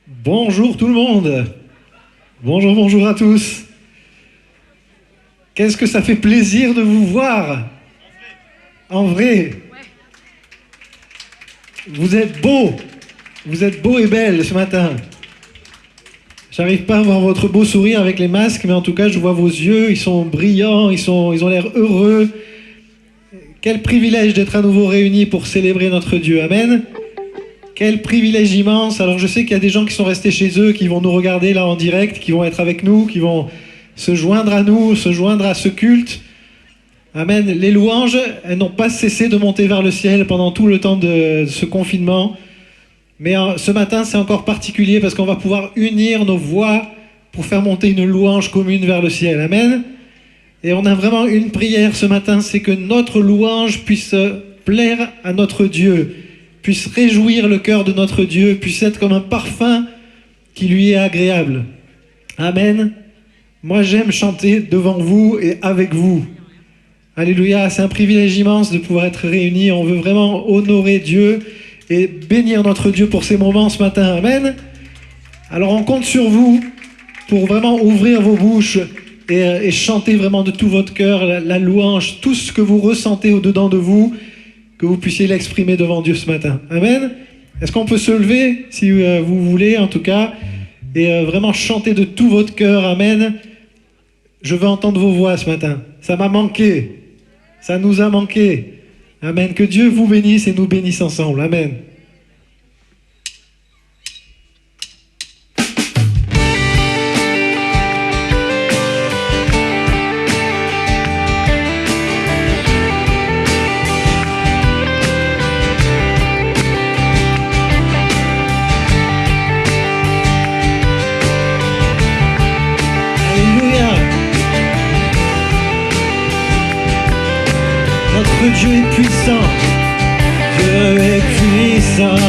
Bonjour tout le monde. Bonjour, bonjour à tous. Qu'est-ce que ça fait plaisir de vous voir. En vrai. Vous êtes beaux. Vous êtes beaux et belles ce matin. J'arrive pas à voir votre beau sourire avec les masques, mais en tout cas, je vois vos yeux. Ils sont brillants, ils ont l'air heureux. Quel privilège d'être à nouveau réunis pour célébrer notre Dieu. Amen. Quel privilège immense. Alors je sais qu'il y a des gens qui sont restés chez eux, qui vont nous regarder là en direct, qui vont être avec nous, qui vont se joindre à nous, se joindre à ce culte. Amen. Les louanges, elles n'ont pas cessé de monter vers le ciel pendant tout le temps de ce confinement. Mais ce matin, c'est encore particulier parce qu'on va pouvoir unir nos voix pour faire monter une louange commune vers le ciel. Amen. Et on a vraiment une prière ce matin, c'est que notre louange puisse plaire à notre Dieu, puisse réjouir le cœur de notre Dieu, puisse être comme un parfum qui lui est agréable. Amen. Moi, j'aime chanter devant vous et avec vous. Alléluia, c'est un privilège immense de pouvoir être réunis. On veut vraiment honorer Dieu et bénir notre Dieu pour ces moments ce matin. Amen. Alors, on compte sur vous pour vraiment ouvrir vos bouches et chanter vraiment de tout votre cœur la louange, tout ce que vous ressentez au-dedans de vous, que vous puissiez l'exprimer devant Dieu ce matin. Amen. Est-ce qu'on peut se lever, si vous voulez, en tout cas, et vraiment chanter de tout votre cœur. Amen. Je veux entendre vos voix ce matin. Ça m'a manqué. Ça nous a manqué. Amen. Que Dieu vous bénisse et nous bénisse ensemble. Amen. Notre Dieu est puissant, Dieu est puissant,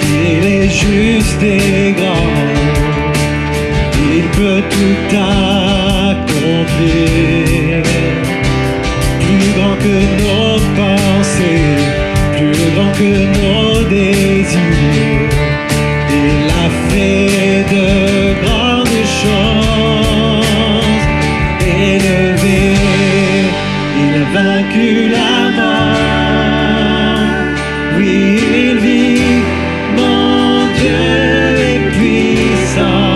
il est juste et grand, il peut tout accomplir, plus grand que nos pensées, plus grand que nos désirs, il a fait de grandes choses, élevé. Il a vaincu la mort, oui il vit, mon Dieu est puissant,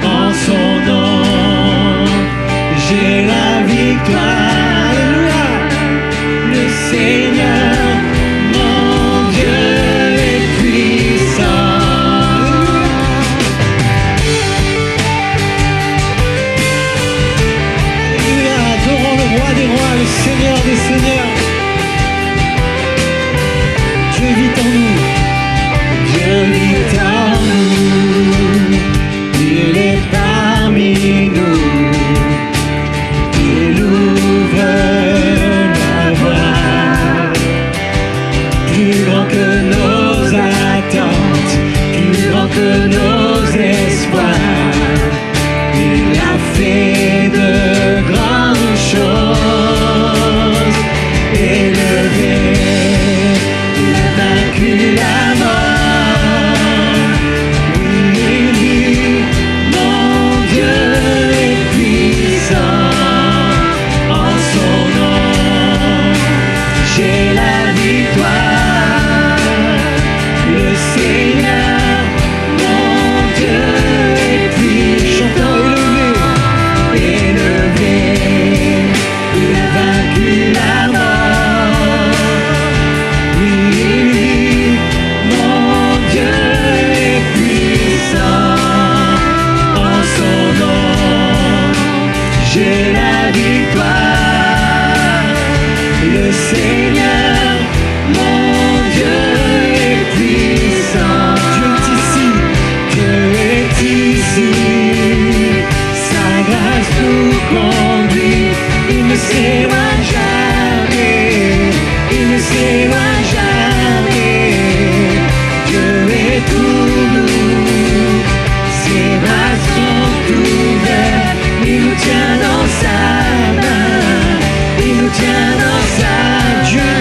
en son nom, j'ai la victoire, alléluia, le Seigneur, mon Dieu est puissant. Le Seigneur des Seigneurs, Dieu vit en nous, Dieu vit en nous, il est parmi nous, il ouvre la voie, plus grand que nos attentes, plus grand que nos espoirs, il a fait de grandes choses. Il nous tient dans sa main, il nous tient dans sa Dieu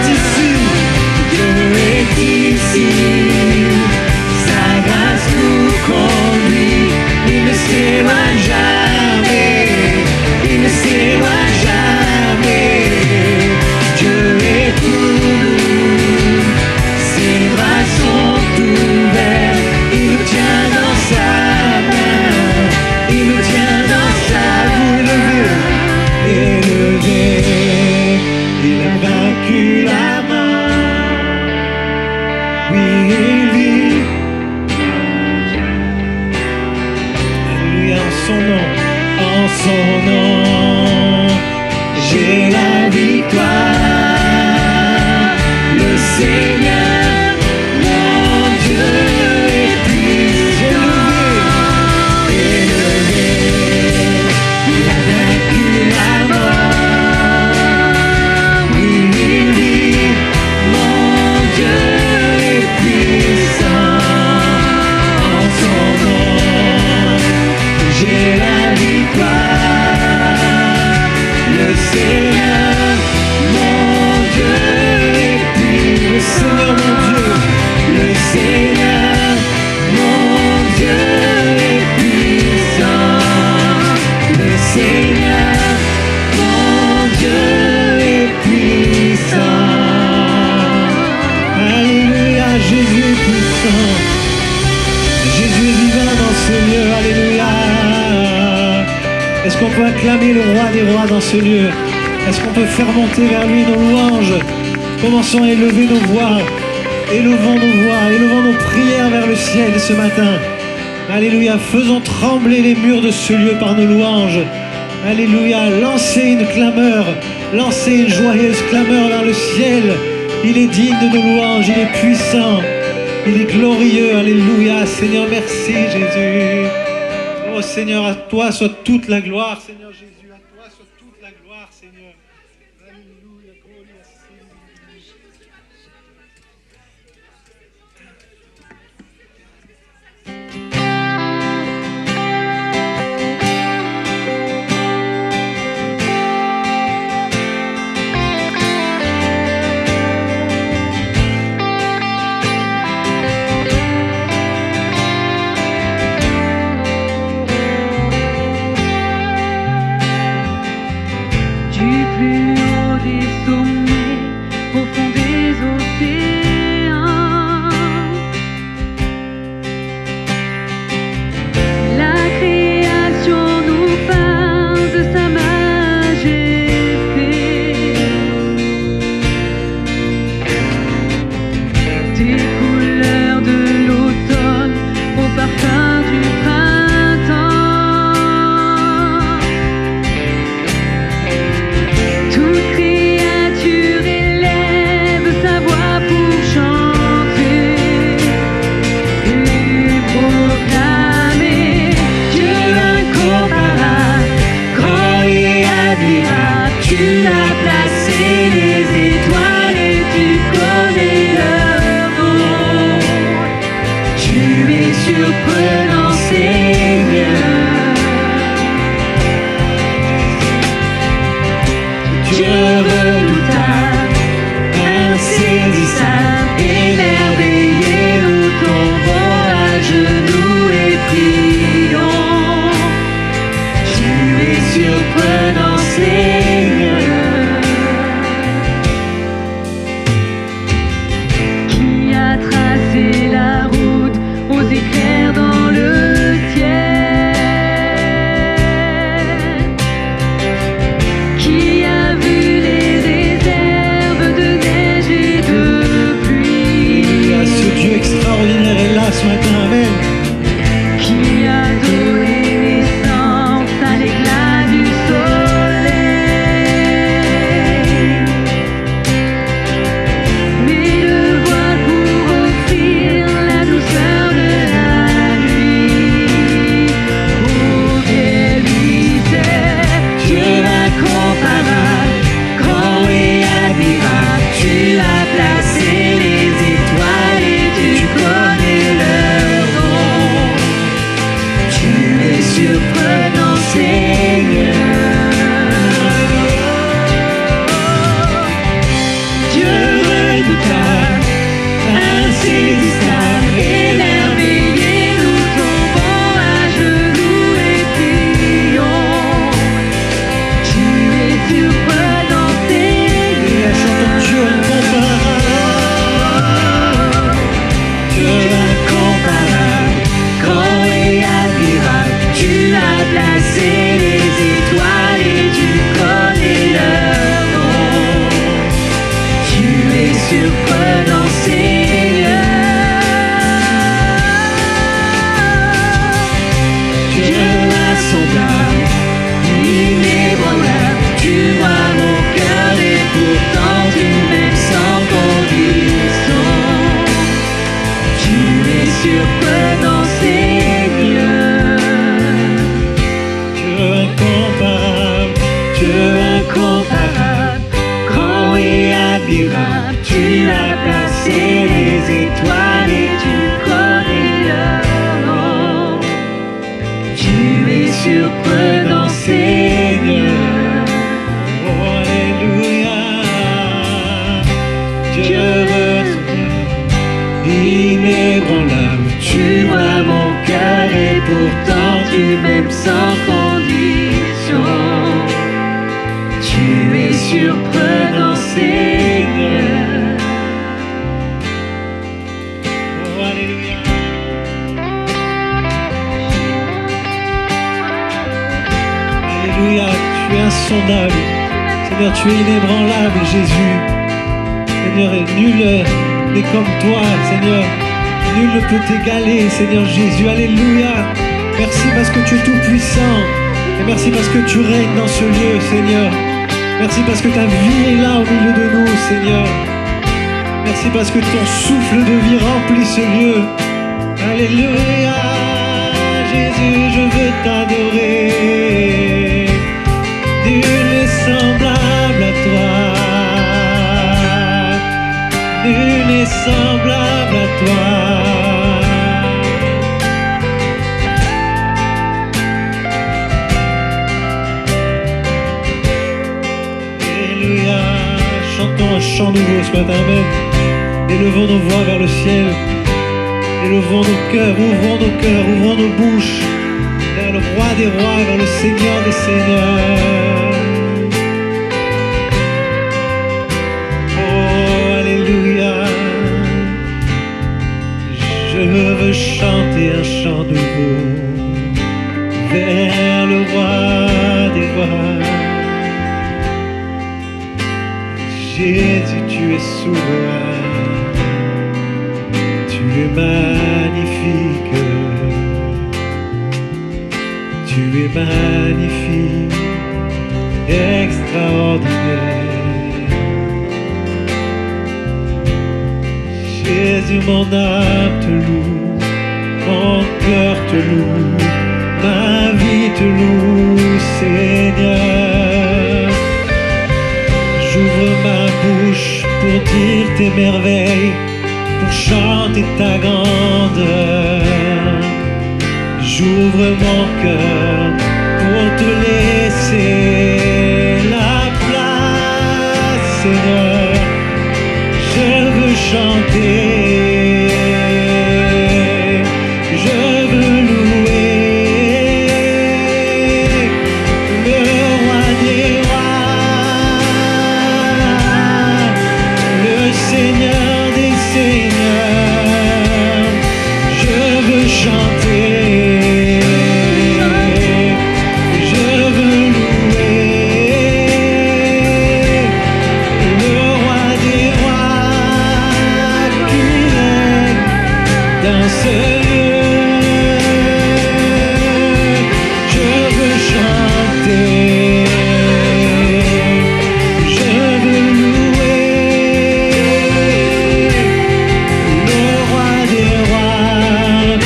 Est-ce qu'on peut acclamer le roi des rois dans ce lieu? Est-ce qu'on peut faire monter vers lui nos louanges? Commençons à élever nos voix. Élevons nos voix, élevons nos prières vers le ciel ce matin. Alléluia, faisons trembler les murs de ce lieu par nos louanges. Alléluia, lancez une clameur, lancez une joyeuse clameur vers le ciel. Il est digne de nos louanges, il est puissant, il est glorieux. Alléluia, Seigneur, merci Jésus. Oh Seigneur, à toi soit toute la gloire, Seigneur Jésus, à toi soit toute la gloire, Seigneur. Alléluia, gloria Seigneur. incontournable. Seigneur, tu es inébranlable, Jésus. Seigneur, et nul n'est comme toi, Seigneur. Nul ne peut t'égaler, Seigneur Jésus. Alléluia. Merci parce que tu es tout puissant. Et merci parce que tu règnes dans ce lieu, Seigneur. Merci parce que ta vie est là au milieu de nous, Seigneur. Merci parce que ton souffle de vie remplit ce lieu. Alléluia. Jésus, je veux t'adorer. Nul n'est semblable à toi. Nul n'est semblable à toi. Alléluia. Chantons un chant nouveau ce matin, amen. Élevons nos voix vers le ciel. Élevons nos cœurs, ouvrons nos bouches vers le roi des rois, vers le Seigneur des seigneurs. Oh, alléluia. Je veux chanter un chant nouveau vers le roi des rois. Jésus, tu es souverain. Tu es magnifique, tu es magnifique, extraordinaire. Jésus, mon âme te loue, mon cœur te loue, ma vie te loue, Seigneur. J'ouvre ma bouche pour dire tes merveilles, pour chanter ta grandeur. J'ouvre mon cœur pour te laisser la place, Seigneur. Je veux chanter, je veux louer le roi des rois, le Seigneur des seigneurs. Je veux chanter, je veux louer le roi des rois qui règne dans ce lieu. Je veux chanter, je veux louer le roi des rois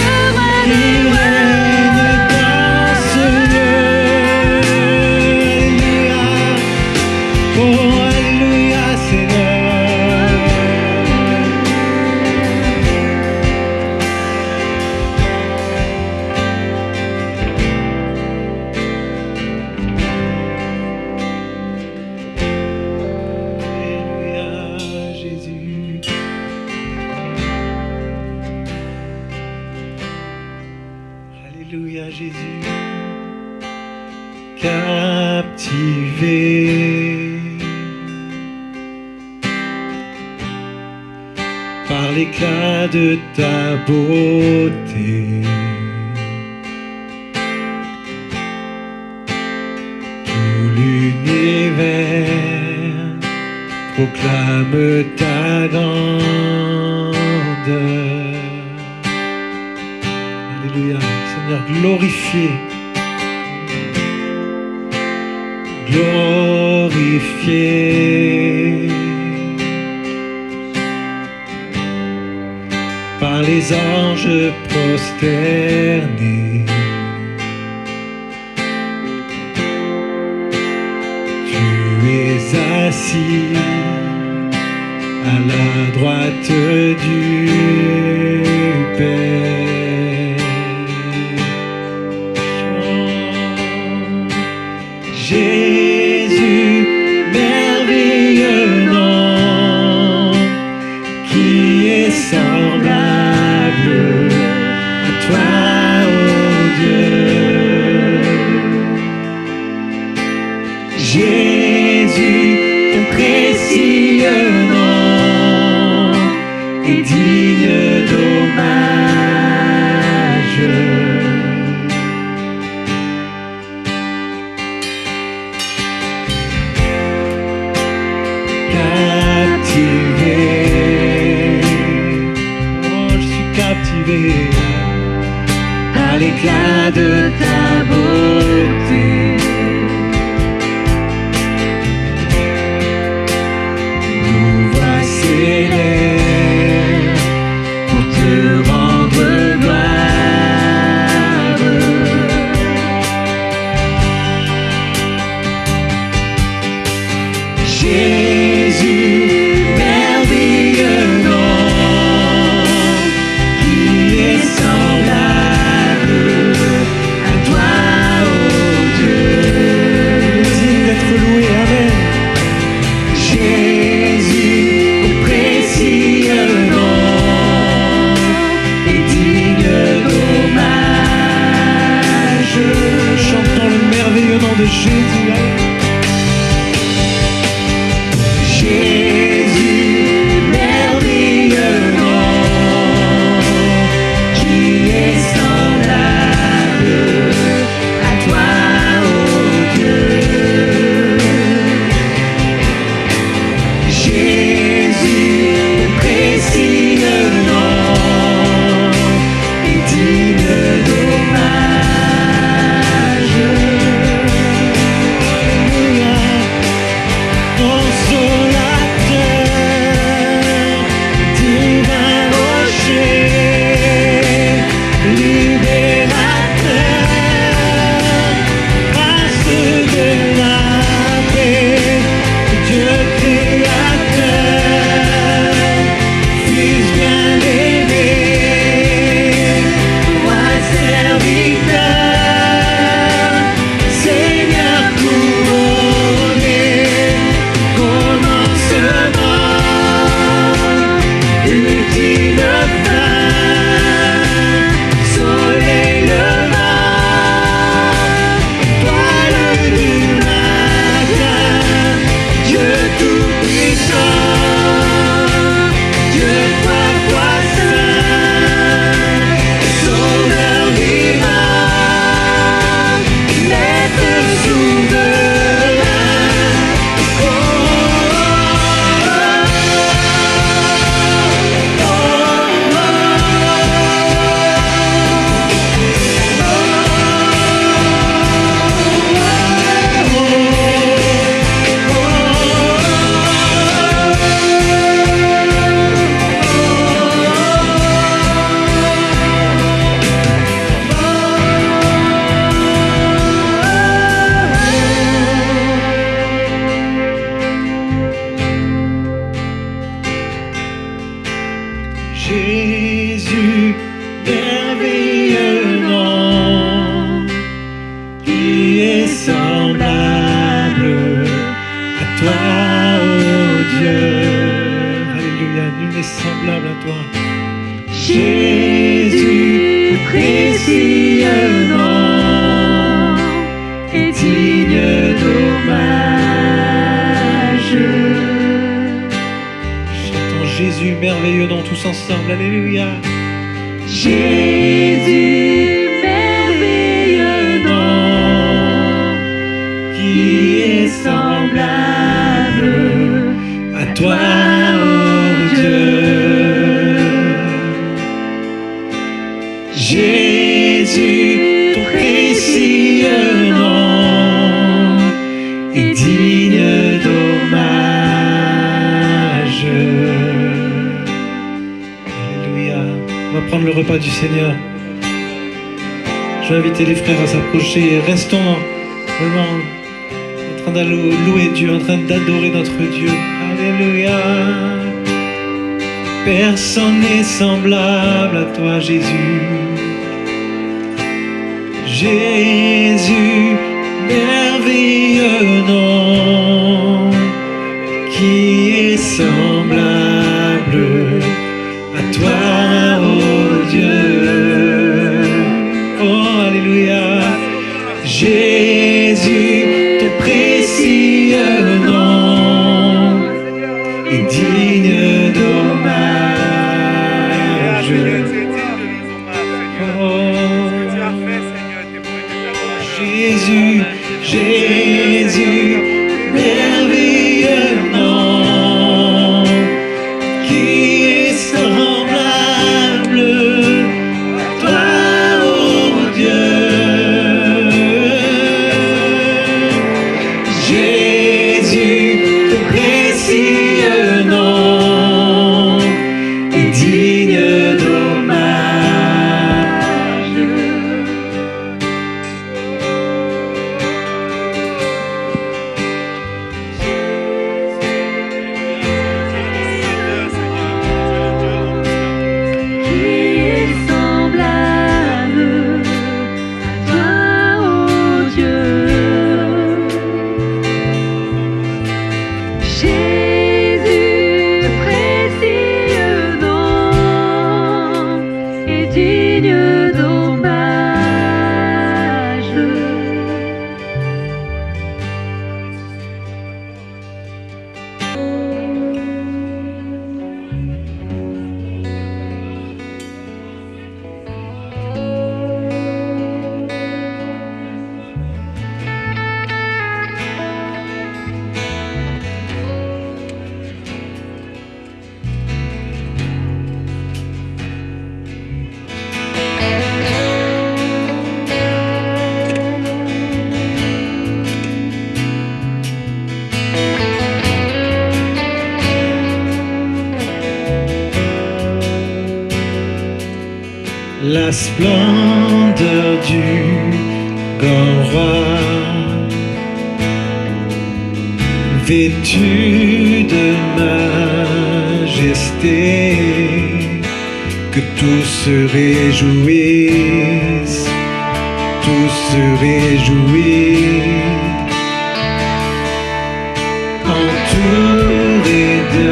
qui règne dans ce lieu. Alléluia. Oh, alléluia, Seigneur. Alléluia, Jésus. Alléluia, Jésus. Captivé par l'éclat de ta beauté, tout l'univers proclame ta grandeur. Alléluia, Seigneur, glorifié, glorifié par les anges prosternés. Tu es assis à la droite du Père. Jésus, merveilleux nom, qui est semblable à toi, oh Dieu. Jésus, ton précieux nom est digne d'hommage. Jésus, merveilleux nom, qui est semblable à toi, ô Dieu. Alléluia, nul n'est semblable à toi. Jésus, précieux nom, et digne d'hommage. Chantons Jésus, merveilleux nom, tous ensemble, alléluia. Jésus, merveilleux nom, qui est semblable À toi, ô Dieu. Jésus, ton précieux nom est digne d'hommage. Alléluia. On va prendre le repas du Seigneur. Je vais inviter les frères à s'approcher. Restons vraiment en train de louer Dieu, en train d'adorer notre Dieu. Alléluia. Personne n'est semblable à toi, Jésus. Jésus, merveilleux nom, qui est semblable à toi, ô Dieu. Oh, alléluia. Jésus, ton précieux nom est digne d'hommage. Jésus, Jésus, merveilleux nom, qui est semblable à toi, ô Dieu. Jésus, ton précieux nom est digne d'hommage. La splendeur du grand roi, vêtu de majesté, que tous se réjouissent, tous se réjouissent, entourés de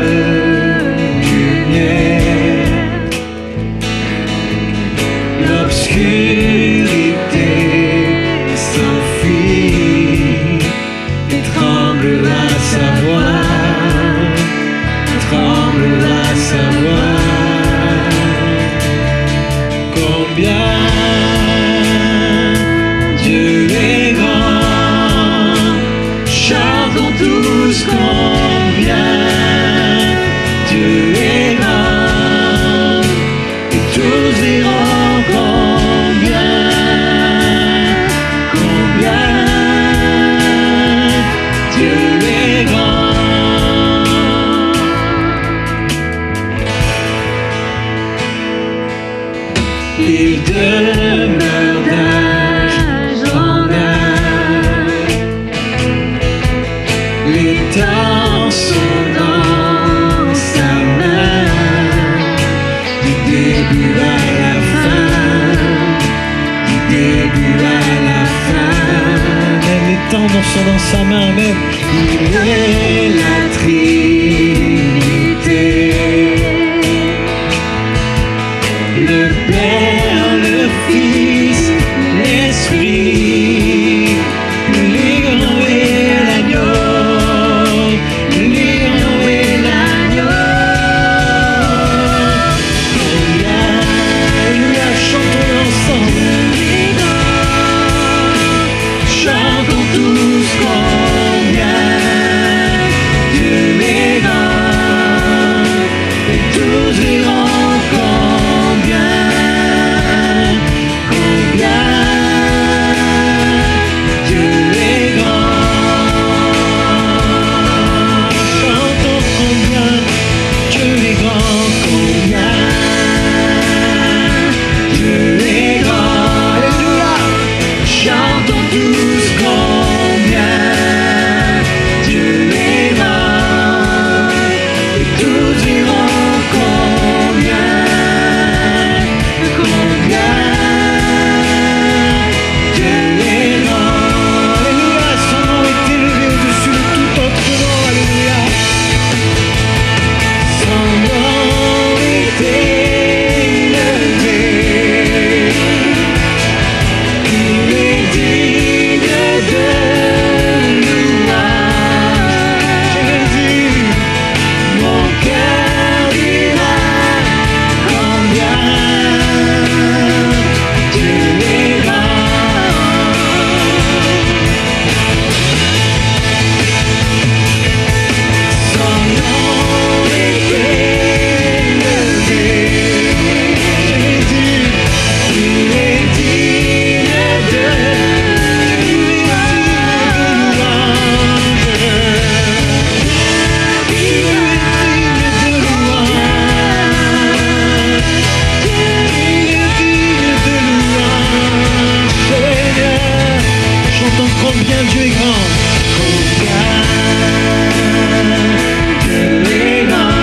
lumière. L'obscurité s'enfuit et tremble à sa voix, tremble à sa voix. Combien Dieu est grand, chantons tous combien Dieu est grand, et tous diront combien Dieu est grand. Il demeure d'âge en âge, les temps sont dans sa main, du morceau dans sa main, Amen. Il est la Trinité, le Père, le Fils, l'Esprit, le lion et l'agneau, le lion et l'agneau. Alléluia, chantons ensemble. Chantons tous combien Dieu est grand, et tous verront combien Dieu est grand. Chantons combien Dieu est grand, combien Dieu est grand. Alléluia. Chantons tous combien Dieu est grand, et tous verront combien Dieu est grand. Alléluia, son nom est élevé au-dessus de tout autre nom. Alléluia. Son nom est élevé. Il est digne de louange. Jésus, mon cœur dira combien Dieu est grand. Son nom est élevé. Jésus, il est digne de louange. Il est digne de louange. Il est digne de louange. Seigneur, chantons combien Dieu est grand. Combien Dieu est grand.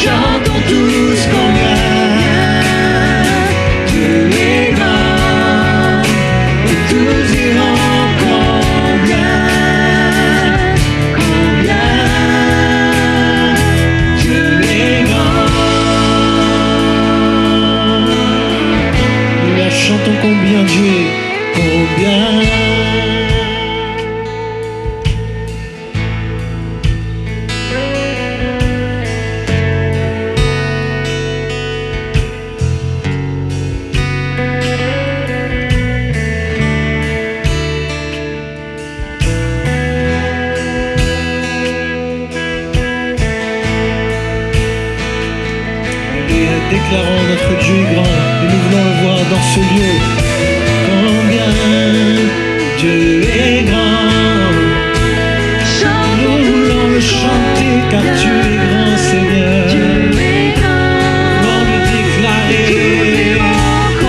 Chantons tous combien Dieu est grand, et tous diront combien Dieu est grand. Alléluia, chantons combien Dieu est, combien. Et déclarons notre Dieu est grand, et nous voulons le voir dans ce lieu. Combien Dieu est grand, nous voulons le chanter car tu es grand, Seigneur. Voulons le déclarer.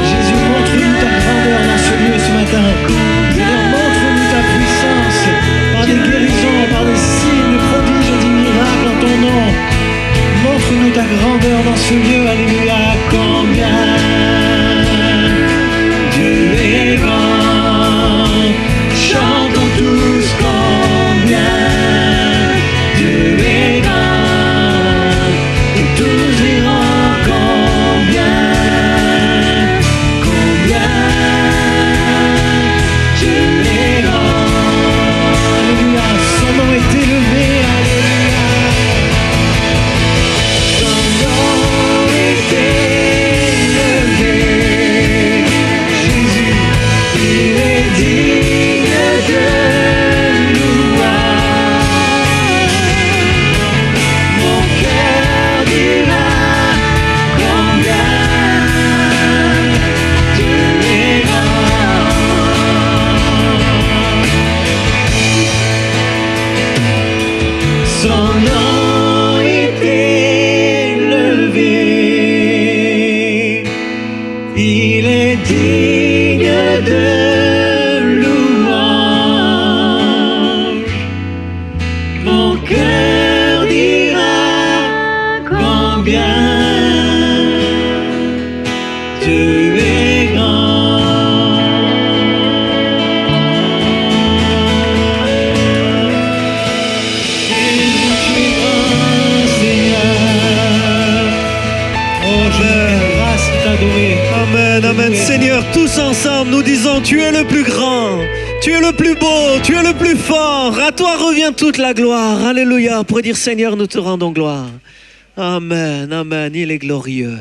Jésus, montre-nous ta grandeur dans ce lieu ce matin. Seigneur, montre-nous ta puissance par des guérisons, par des signes, des prodiges et des miracles en ton nom. Montre-nous ta grandeur dans ce lieu, alléluia. Combien Dieu est grand. Chantons tous combien Dieu est grand, et tous verront combien Dieu est grand. Alléluia, son nom est élevé, alléluia. Son nom est élevé. Jésus, il est digne de louange. Mon cœur dira combien Dieu est grand. Son nom est élevé. Il est digne de louange. Mon cœur dira combien Dieu est grand. amen. Seigneur, tous ensemble, nous disons, tu es le plus grand, tu es le plus beau, tu es le plus fort. À toi revient toute la gloire. Alléluia. Pour dire, Seigneur, nous te rendons gloire. Amen, amen. Il est glorieux,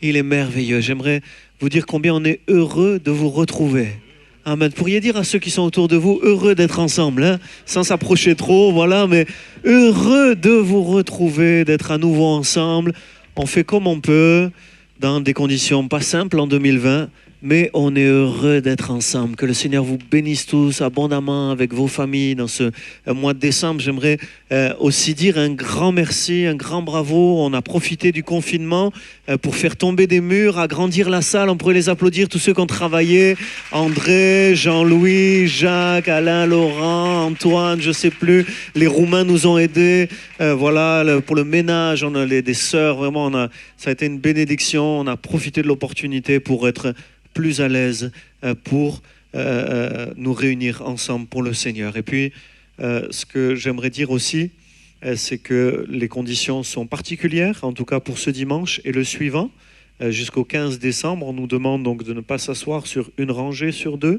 il est merveilleux. J'aimerais vous dire combien on est heureux de vous retrouver. Amen. Pourriez dire à ceux qui sont autour de vous, heureux d'être ensemble, hein, sans s'approcher trop, voilà, mais heureux de vous retrouver, d'être à nouveau ensemble. On fait comme on peut, dans des conditions pas simples en 2020, mais on est heureux d'être ensemble. Que le Seigneur vous bénisse tous abondamment avec vos familles dans ce mois de décembre. J'aimerais aussi dire un grand merci, un grand bravo. On a profité du confinement pour faire tomber des murs, agrandir la salle. On pourrait les applaudir, tous ceux qui ont travaillé. André, Jean-Louis, Jacques, Alain, Laurent, Antoine, je sais plus. Les Roumains nous ont aidés. Voilà, pour le ménage, on a des sœurs. Vraiment, ça a été une bénédiction. On a profité de l'opportunité pour être plus à l'aise pour nous réunir ensemble pour le Seigneur. Et puis, ce que j'aimerais dire aussi, c'est que les conditions sont particulières, en tout cas pour ce dimanche et le suivant. Jusqu'au 15 décembre, on nous demande donc de ne pas s'asseoir sur une rangée sur deux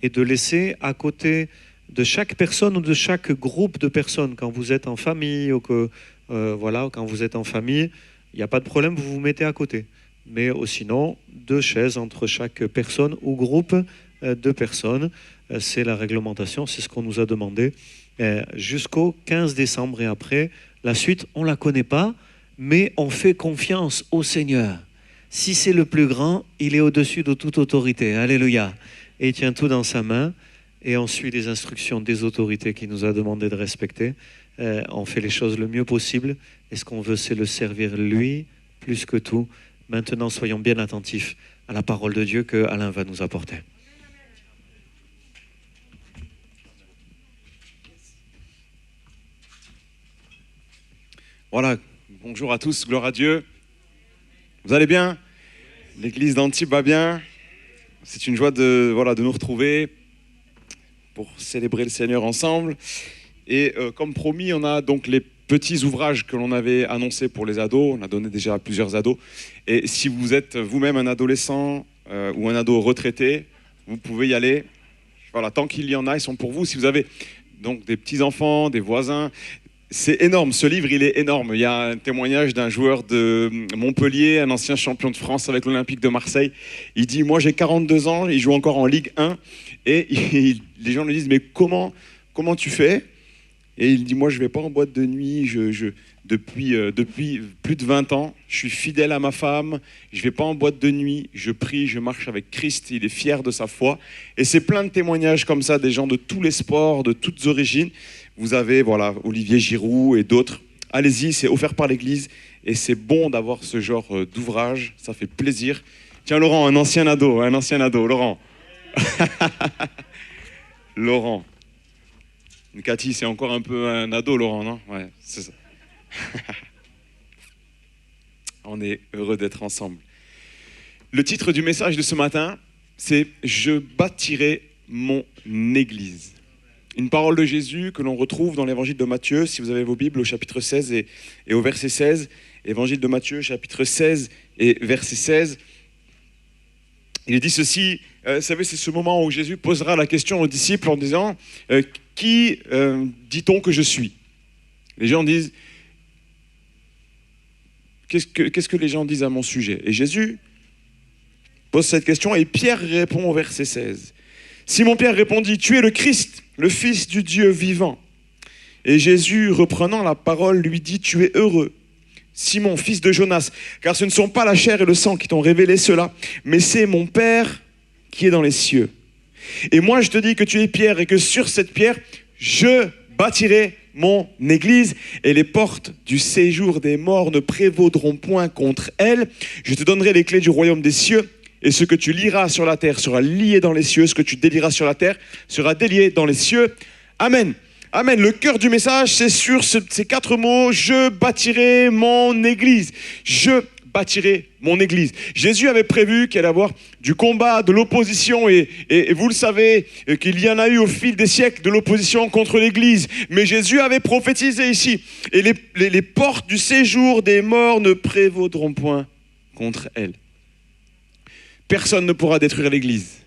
et de laisser à côté de chaque personne ou de chaque groupe de personnes. Quand vous êtes en famille ou que, quand vous êtes en famille, il n'y a pas de problème, vous vous mettez à côté. Mais sinon, 2 chaises entre chaque personne ou groupe de personnes. C'est la réglementation, c'est ce qu'on nous a demandé jusqu'au 15 décembre. Et après, la suite, on ne la connaît pas, mais on fait confiance au Seigneur. Si c'est le plus grand, il est au-dessus de toute autorité. Alléluia. Et il tient tout dans sa main. Et on suit les instructions des autorités qu'il nous a demandé de respecter. On fait les choses le mieux possible. Et ce qu'on veut, c'est le servir lui, plus que tout. Maintenant, soyons bien attentifs à la parole de Dieu que Alain va nous apporter. Voilà, bonjour à tous, gloire à Dieu. Vous allez bien? L'église d'Antibes va bien? C'est une joie de nous retrouver pour célébrer le Seigneur ensemble. Et comme promis, on a donc les petits ouvrages que l'on avait annoncés pour les ados. On a donné déjà à plusieurs ados. Et si vous êtes vous-même un adolescent ou un ado retraité, vous pouvez y aller. Voilà, tant qu'il y en a, ils sont pour vous. Si vous avez donc des petits-enfants, des voisins, c'est énorme. Ce livre, il est énorme. Il y a un témoignage d'un joueur de Montpellier, un ancien champion de France avec l'Olympique de Marseille. Il dit, moi j'ai 42 ans, il joue encore en Ligue 1. Et les gens lui disent, mais comment tu fais? Et il dit, moi je ne vais pas en boîte de nuit, depuis plus de 20 ans, je suis fidèle à ma femme, je ne vais pas en boîte de nuit, je prie, je marche avec Christ, il est fier de sa foi. Et c'est plein de témoignages comme ça, des gens de tous les sports, de toutes origines. Vous avez Olivier Giroud et d'autres. Allez-y, c'est offert par l'Église et c'est bon d'avoir ce genre d'ouvrage, ça fait plaisir. Tiens Laurent, un ancien ado, Laurent. Laurent. Cathy, c'est encore un peu un ado, Laurent, non? Ouais, c'est ça. On est heureux d'être ensemble. Le titre du message de ce matin, c'est « Je bâtirai mon Église ». Une parole de Jésus que l'on retrouve dans l'évangile de Matthieu, si vous avez vos Bibles, au chapitre 16 et au verset 16. Évangile de Matthieu, chapitre 16 et verset 16. Il est dit ceci, vous savez, c'est ce moment où Jésus posera la question aux disciples en disant « Qui dit-on que je suis ?» Les gens disent « Qu'est-ce que les gens disent à mon sujet ?» Et Jésus pose cette question et Pierre répond au verset 16. Simon-Pierre répondit « Tu es le Christ, le Fils du Dieu vivant. » Et Jésus, reprenant la parole, lui dit « Tu es heureux, Simon, fils de Jonas, car ce ne sont pas la chair et le sang qui t'ont révélé cela, mais c'est mon Père qui est dans les cieux. Et moi, je te dis que tu es Pierre et que sur cette pierre, je bâtirai mon Église et les portes du séjour des morts ne prévaudront point contre elle. Je te donnerai les clés du royaume des cieux. Et ce que tu lieras sur la terre sera lié dans les cieux. Ce que tu délieras sur la terre sera délié dans les cieux. Amen. Amen. Le cœur du message, c'est sur ces 4 mots. Je bâtirai mon Église. Je bâtirai mon Église. Jésus avait prévu qu'il allait y avoir du combat, de l'opposition. Et vous le savez, qu'il y en a eu au fil des siècles de l'opposition contre l'Église. Mais Jésus avait prophétisé ici. Et les portes du séjour des morts ne prévaudront point contre elle. personne ne pourra détruire l'Église.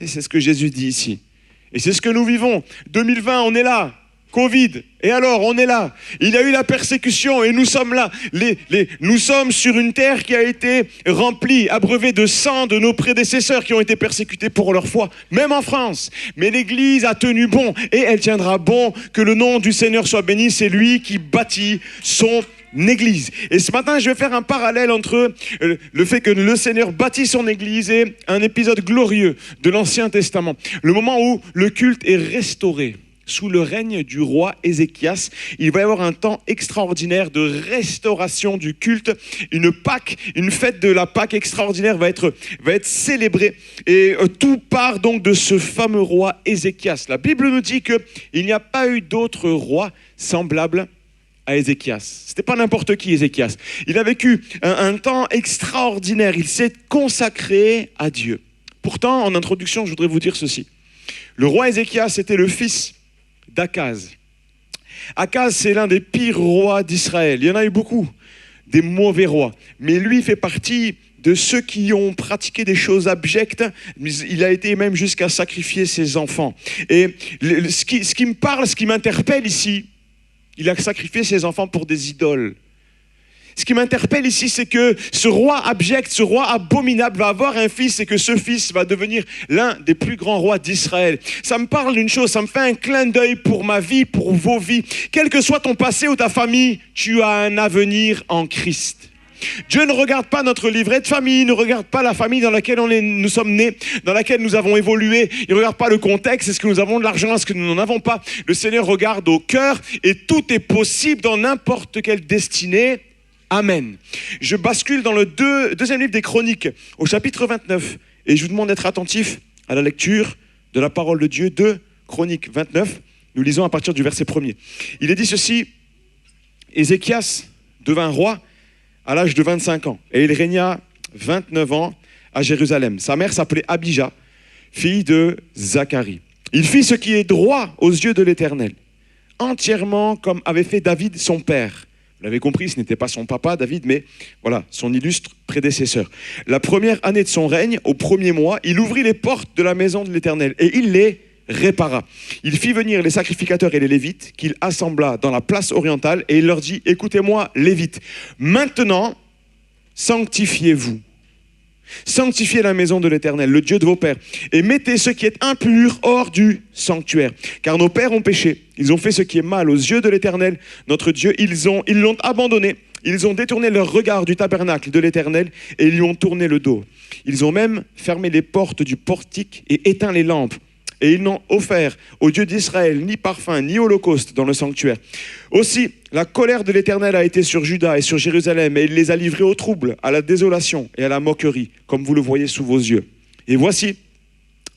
Et c'est ce que Jésus dit ici. Et c'est ce que nous vivons. 2020, on est là. Covid. Et alors, on est là. Il y a eu la persécution et nous sommes là. Nous sommes sur une terre qui a été remplie, abreuvée de sang de nos prédécesseurs qui ont été persécutés pour leur foi, même en France. Mais l'Église a tenu bon et elle tiendra bon. Que le nom du Seigneur soit béni. C'est lui qui bâtit son Église. Et ce matin, je vais faire un parallèle entre le fait que le Seigneur bâtit son Église et un épisode glorieux de l'Ancien Testament. Le moment où le culte est restauré. Sous le règne du roi Ézéchias, il va y avoir un temps extraordinaire de restauration du culte. Une Pâque, une fête de la Pâque extraordinaire va être célébrée. Et tout part donc de ce fameux roi Ézéchias. La Bible nous dit qu'il n'y a pas eu d'autre roi semblable à Ézéchias. C'était pas n'importe qui, Ézéchias. Il a vécu un temps extraordinaire. Il s'est consacré à Dieu. Pourtant, en introduction, je voudrais vous dire ceci. Le roi Ézéchias était le fils d'Akaz. Akaz, c'est l'un des pires rois d'Israël. Il y en a eu beaucoup, des mauvais rois. Mais lui fait partie de ceux qui ont pratiqué des choses abjectes. Il a été même jusqu'à sacrifier ses enfants. Et ce qui me parle, ce qui m'interpelle ici, il a sacrifié ses enfants pour des idoles. Ce qui m'interpelle ici, c'est que ce roi abject, ce roi abominable va avoir un fils et que ce fils va devenir l'un des plus grands rois d'Israël. Ça me parle d'une chose, ça me fait un clin d'œil pour ma vie, pour vos vies. Quel que soit ton passé ou ta famille, tu as un avenir en Christ. Dieu ne regarde pas notre livret de famille, ne regarde pas la famille dans laquelle nous sommes nés, dans laquelle nous avons évolué. Il ne regarde pas le contexte, est-ce que nous avons de l'argent, est-ce que nous n'en avons pas. Le Seigneur regarde au cœur et tout est possible dans n'importe quelle destinée. Amen. Je bascule dans le deuxième livre des Chroniques, au chapitre 29. Et je vous demande d'être attentif à la lecture de la parole de Dieu, 2 Chroniques 29. Nous lisons à partir du verset 1er. Il est dit ceci, Ézéchias devint roi à l'âge de 25 ans. Et il régna 29 ans à Jérusalem. Sa mère s'appelait Abijah, fille de Zacharie. Il fit ce qui est droit aux yeux de l'Éternel, entièrement comme avait fait David son père. Vous l'avez compris, ce n'était pas son papa, David, mais voilà, son illustre prédécesseur. La première année de son règne, au premier mois, il ouvrit les portes de la maison de l'Éternel et il les répara. Il fit venir les sacrificateurs et les Lévites qu'il assembla dans la place orientale et il leur dit « Écoutez-moi, Lévites, maintenant, sanctifiez-vous. Sanctifiez la maison de l'Éternel, le Dieu de vos pères, et mettez ce qui est impur hors du sanctuaire. Car nos pères ont péché, ils ont fait ce qui est mal aux yeux de l'Éternel, notre Dieu, ils l'ont abandonné, ils ont détourné leur regard du tabernacle de l'Éternel et ils lui ont tourné le dos. Ils ont même fermé les portes du portique et éteint les lampes. Et ils n'ont offert au Dieu d'Israël ni parfum ni holocauste dans le sanctuaire. Aussi, la colère de l'Éternel a été sur Juda et sur Jérusalem, et il les a livrés au trouble, à la désolation et à la moquerie, comme vous le voyez sous vos yeux. Et voici,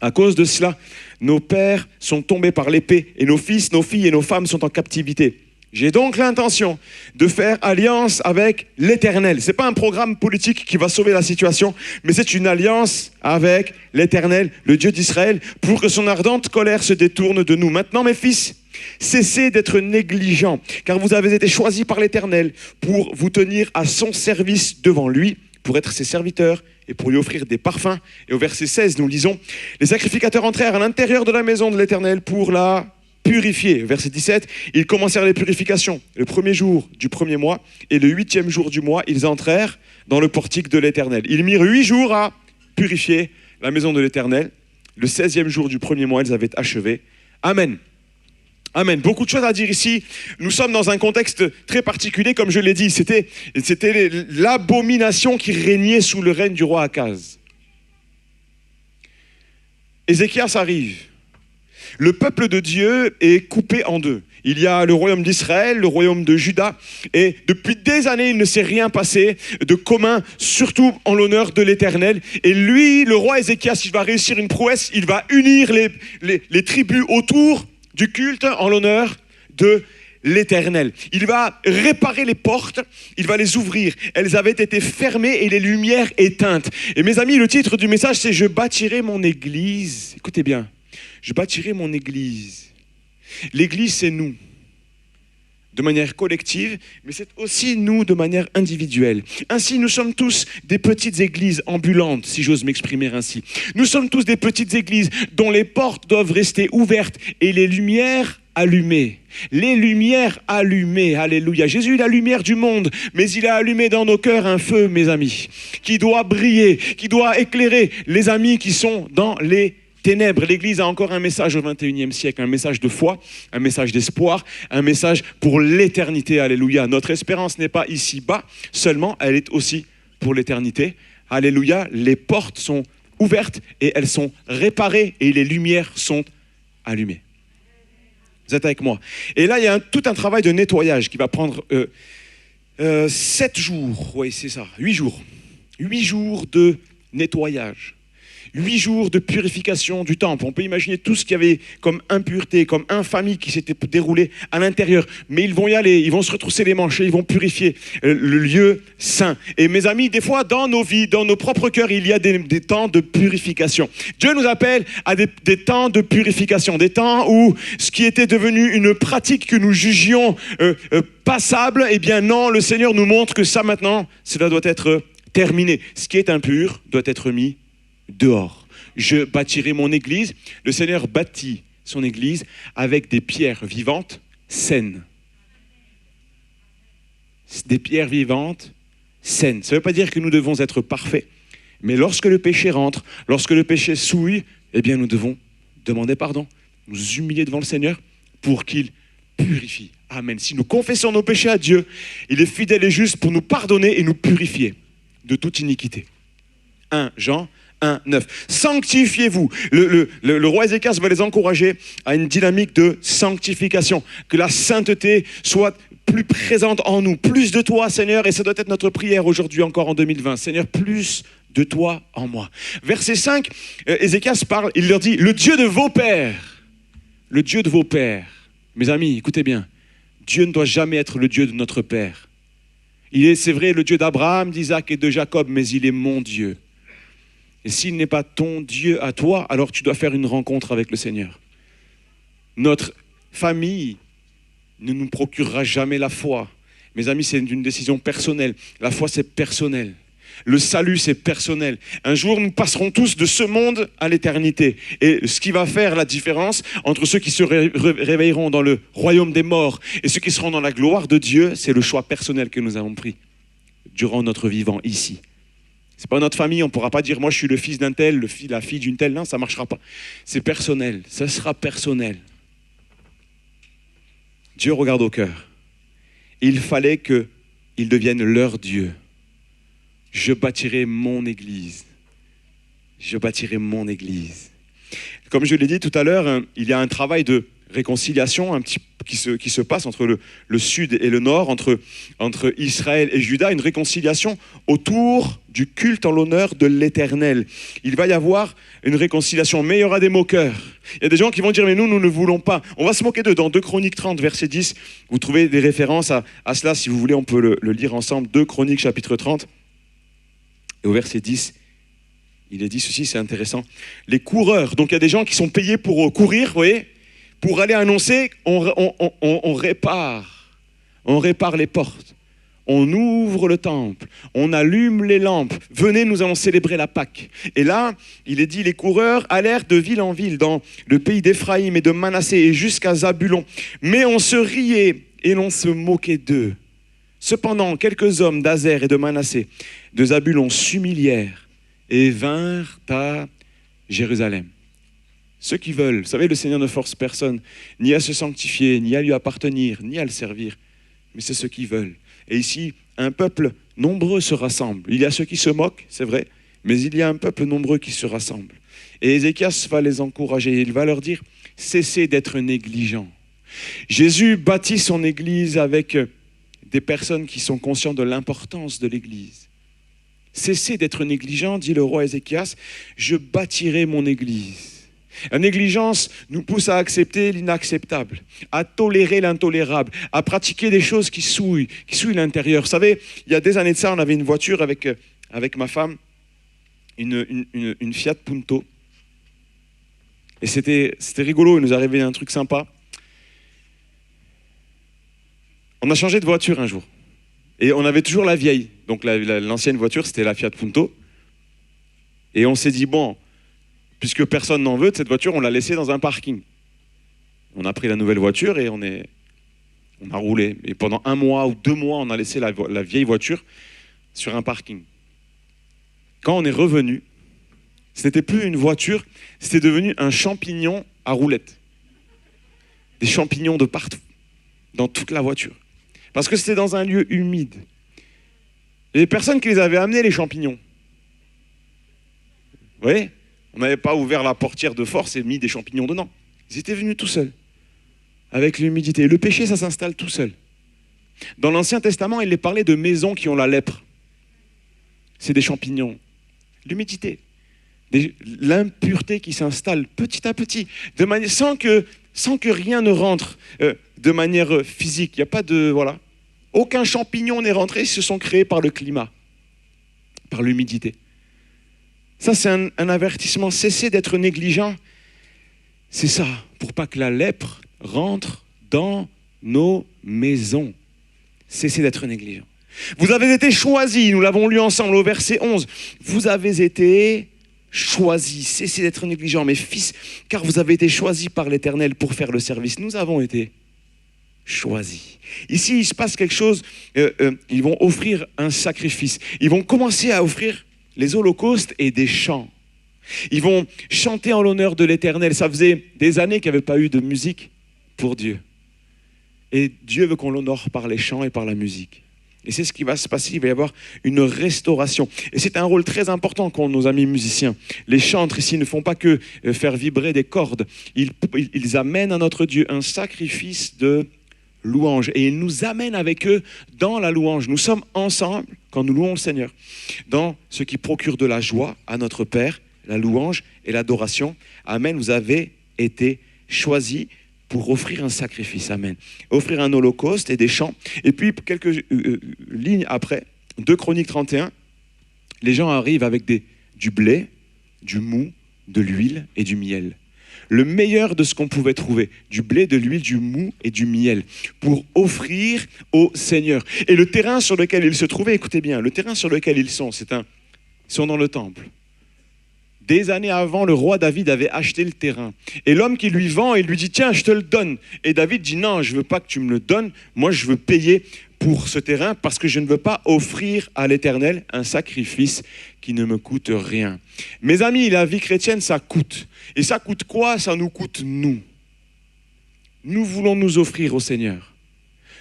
à cause de cela, nos pères sont tombés par l'épée, et nos fils, nos filles et nos femmes sont en captivité. J'ai donc l'intention de faire alliance avec l'Éternel. Ce n'est pas un programme politique qui va sauver la situation, mais c'est une alliance avec l'Éternel, le Dieu d'Israël, pour que son ardente colère se détourne de nous. Maintenant, mes fils, cessez d'être négligents, car vous avez été choisis par l'Éternel pour vous tenir à son service devant lui, pour être ses serviteurs et pour lui offrir des parfums. Et au verset 16, nous lisons, « Les sacrificateurs entrèrent à l'intérieur de la maison de l'Éternel pour la purifier. » Verset 17, ils commencèrent les purifications le premier jour du premier mois et le 8e jour du mois, ils entrèrent dans le portique de l'Éternel. Ils mirent 8 jours à purifier la maison de l'Éternel. Le 16e jour du premier mois, ils avaient achevé. Amen. Amen. Beaucoup de choses à dire ici. Nous sommes dans un contexte très particulier, comme je l'ai dit. C'était l'abomination qui régnait sous le règne du roi Akaz. Ézéchias arrive. Le peuple de Dieu est coupé en deux. Il y a le royaume d'Israël, le royaume de Juda, et depuis des années, il ne s'est rien passé de commun, surtout en l'honneur de l'Éternel. Et lui, le roi Ézéchias, il va réussir une prouesse, il va unir les tribus autour du culte en l'honneur de l'Éternel. Il va réparer les portes, il va les ouvrir. Elles avaient été fermées et les lumières éteintes. Et mes amis, le titre du message, c'est « Je bâtirai mon église ». Écoutez bien. Je bâtirai mon église. L'église, c'est nous. de manière collective, mais c'est aussi nous de manière individuelle. Ainsi, nous sommes tous des petites églises ambulantes, si j'ose m'exprimer ainsi. Nous sommes tous des petites églises dont les portes doivent rester ouvertes et les lumières allumées. Les lumières allumées, alléluia. Jésus est la lumière du monde, mais il a allumé dans nos cœurs un feu, mes amis, qui doit briller, qui doit éclairer les amis qui sont dans les ténèbres. L'Église a encore un message au XXIe siècle, un message de foi, un message d'espoir, un message pour l'éternité, alléluia. Notre espérance n'est pas ici-bas seulement, elle est aussi pour l'éternité. Alléluia, les portes sont ouvertes et elles sont réparées et les lumières sont allumées. Vous êtes avec moi? Et là, il y a tout un travail de nettoyage qui va prendre 7 jours, oui c'est ça, 8 jours. 8 jours de nettoyage. 8 jours de purification du temple. On peut imaginer tout ce qu'il y avait comme impureté, comme infamie qui s'était déroulé à l'intérieur. Mais ils vont y aller, ils vont se retrousser les manches et ils vont purifier le lieu saint. Et mes amis, des fois dans nos vies, dans nos propres cœurs, il y a des temps de purification. Dieu nous appelle à des temps de purification, des temps où ce qui était devenu une pratique que nous jugions passable, eh bien non, le Seigneur nous montre que ça maintenant, cela doit être terminé. Ce qui est impur doit être mis dehors. Je bâtirai mon église. Le Seigneur bâtit son église avec des pierres vivantes saines. Des pierres vivantes saines. Ça ne veut pas dire que nous devons être parfaits. Mais lorsque le péché rentre, lorsque le péché souille, eh bien nous devons demander pardon, nous humilier devant le Seigneur pour qu'il purifie. Amen. Si nous confessons nos péchés à Dieu, il est fidèle et juste pour nous pardonner et nous purifier de toute iniquité. 1 Jean 1, 9. Sanctifiez-vous. Le roi Ézéchias va les encourager à une dynamique de sanctification. Que la sainteté soit plus présente en nous. Plus de toi, Seigneur, et ça doit être notre prière aujourd'hui encore en 2020. Seigneur, plus de toi en moi. Verset 5, Ézéchias parle, il leur dit, le Dieu de vos pères, le Dieu de vos pères. Mes amis, écoutez bien, Dieu ne doit jamais être le Dieu de notre père. Il est, c'est vrai, le Dieu d'Abraham, d'Isaac et de Jacob, mais il est mon Dieu. Et s'il n'est pas ton Dieu à toi, alors tu dois faire une rencontre avec le Seigneur. Notre famille ne nous procurera jamais la foi. Mes amis, c'est une décision personnelle. La foi, c'est personnel. Le salut, c'est personnel. Un jour, nous passerons tous de ce monde à l'éternité. Et ce qui va faire la différence entre ceux qui se réveilleront dans le royaume des morts et ceux qui seront dans la gloire de Dieu, c'est le choix personnel que nous avons pris durant notre vivant ici. C'est pas notre famille, on ne pourra pas dire moi je suis le fils d'un tel, la fille d'une telle, non, ça ne marchera pas. C'est personnel, ça sera personnel. Dieu regarde au cœur. Il fallait qu'il devienne leur Dieu. Je bâtirai mon église. Je bâtirai mon église. Comme je l'ai dit tout à l'heure, il y a un travail de réconciliation qui se passe entre le sud et le nord, entre Israël et Juda, une réconciliation autour du culte en l'honneur de l'Éternel. Il va y avoir une réconciliation, mais il y aura des moqueurs. Il y a des gens qui vont dire, mais nous ne voulons pas. On va se moquer d'eux. Dans 2 Chroniques 30, verset 10, vous trouvez des références à cela, si vous voulez, on peut le lire ensemble. 2 Chroniques, chapitre 30, et au verset 10, il est dit ceci, c'est intéressant. Les coureurs, donc il y a des gens qui sont payés pour courir, vous voyez, pour aller annoncer, on répare les portes, on ouvre le temple, on allume les lampes, venez, nous allons célébrer la Pâque. Et là, il est dit, les coureurs allèrent de ville en ville, dans le pays d'Éphraïm et de Manassé et jusqu'à Zabulon. Mais on se riait et l'on se moquait d'eux. Cependant, quelques hommes d'Azer et de Manassé, de Zabulon, s'humilièrent et vinrent à Jérusalem. Ceux qui veulent, vous savez, le Seigneur ne force personne, ni à se sanctifier, ni à lui appartenir, ni à le servir, mais c'est ceux qui veulent. Et ici, un peuple nombreux se rassemble. Il y a ceux qui se moquent, c'est vrai, mais il y a un peuple nombreux qui se rassemble. Et Ézéchias va les encourager, il va leur dire, cessez d'être négligents. Jésus bâtit son église avec des personnes qui sont conscientes de l'importance de l'église. Cessez d'être négligents, dit le roi Ézéchias, je bâtirai mon église. La négligence nous pousse à accepter l'inacceptable, à tolérer l'intolérable, à pratiquer des choses qui souillent l'intérieur. Vous savez, il y a des années de ça, on avait une voiture avec ma femme, une Fiat Punto. Et c'était rigolo, il nous arrivait un truc sympa. On a changé de voiture un jour. Et on avait toujours la vieille. Donc l'ancienne voiture, c'était la Fiat Punto. Et on s'est dit, bon, puisque personne n'en veut de cette voiture, on l'a laissée dans un parking. On a pris la nouvelle voiture et on a roulé. Et pendant 1 mois ou 2 mois, on a laissé la vieille voiture sur un parking. Quand on est revenu, ce n'était plus une voiture, c'était devenu un champignon à roulettes. Des champignons de partout, dans toute la voiture. Parce que c'était dans un lieu humide. Et les personnes qui les avaient amenés, les champignons, vous voyez, on n'avait pas ouvert la portière de force et mis des champignons dedans. Ils étaient venus tout seuls, avec l'humidité. Le péché, ça s'installe tout seul. Dans l'Ancien Testament, il est parlé de maisons qui ont la lèpre. C'est des champignons. L'humidité. L'impureté qui s'installe petit à petit, sans que rien ne rentre de manière physique. Il n'y a pas de... Voilà. Aucun champignon n'est rentré, ils se sont créés par le climat, par l'humidité. Ça, c'est un avertissement. Cessez d'être négligent. C'est ça, pour pas que la lèpre rentre dans nos maisons. Cessez d'être négligent. Vous avez été choisis, nous l'avons lu ensemble au verset 11. Vous avez été choisis. Cessez d'être négligent, mes fils, car vous avez été choisis par l'Éternel pour faire le service. Nous avons été choisis. Ici, il se passe quelque chose. Ils vont offrir un sacrifice. Ils vont commencer à offrir les holocaustes et des chants. Ils vont chanter en l'honneur de l'Éternel. Ça faisait des années qu'il n'y avait pas eu de musique pour Dieu. Et Dieu veut qu'on l'honore par les chants et par la musique. Et c'est ce qui va se passer, il va y avoir une restauration. Et c'est un rôle très important qu'ont nos amis musiciens. Les chantres ici ne font pas que faire vibrer des cordes. Ils amènent à notre Dieu un sacrifice de louange. Et ils nous amènent avec eux dans la louange. Nous sommes ensemble, quand nous louons le Seigneur, dans ce qui procure de la joie à notre Père, la louange et l'adoration. Amen, vous avez été choisis pour offrir un sacrifice, amen. Offrir un holocauste et des chants. Et puis, quelques lignes après, 2 Chroniques 31, les gens arrivent avec du blé, du mou, de l'huile et du miel. Le meilleur de ce qu'on pouvait trouver, du blé, de l'huile, du mou et du miel, pour offrir au Seigneur. Et le terrain sur lequel ils se trouvaient, écoutez bien, le terrain sur lequel ils sont dans le temple. Des années avant, le roi David avait acheté le terrain. Et l'homme qui lui vend, il lui dit, tiens, je te le donne. Et David dit, non, je ne veux pas que tu me le donnes. Moi, je veux payer pour ce terrain parce que je ne veux pas offrir à l'Éternel un sacrifice qui ne me coûte rien. Mes amis, la vie chrétienne, ça coûte. Et ça coûte quoi? Ça nous coûte nous. Nous voulons nous offrir au Seigneur.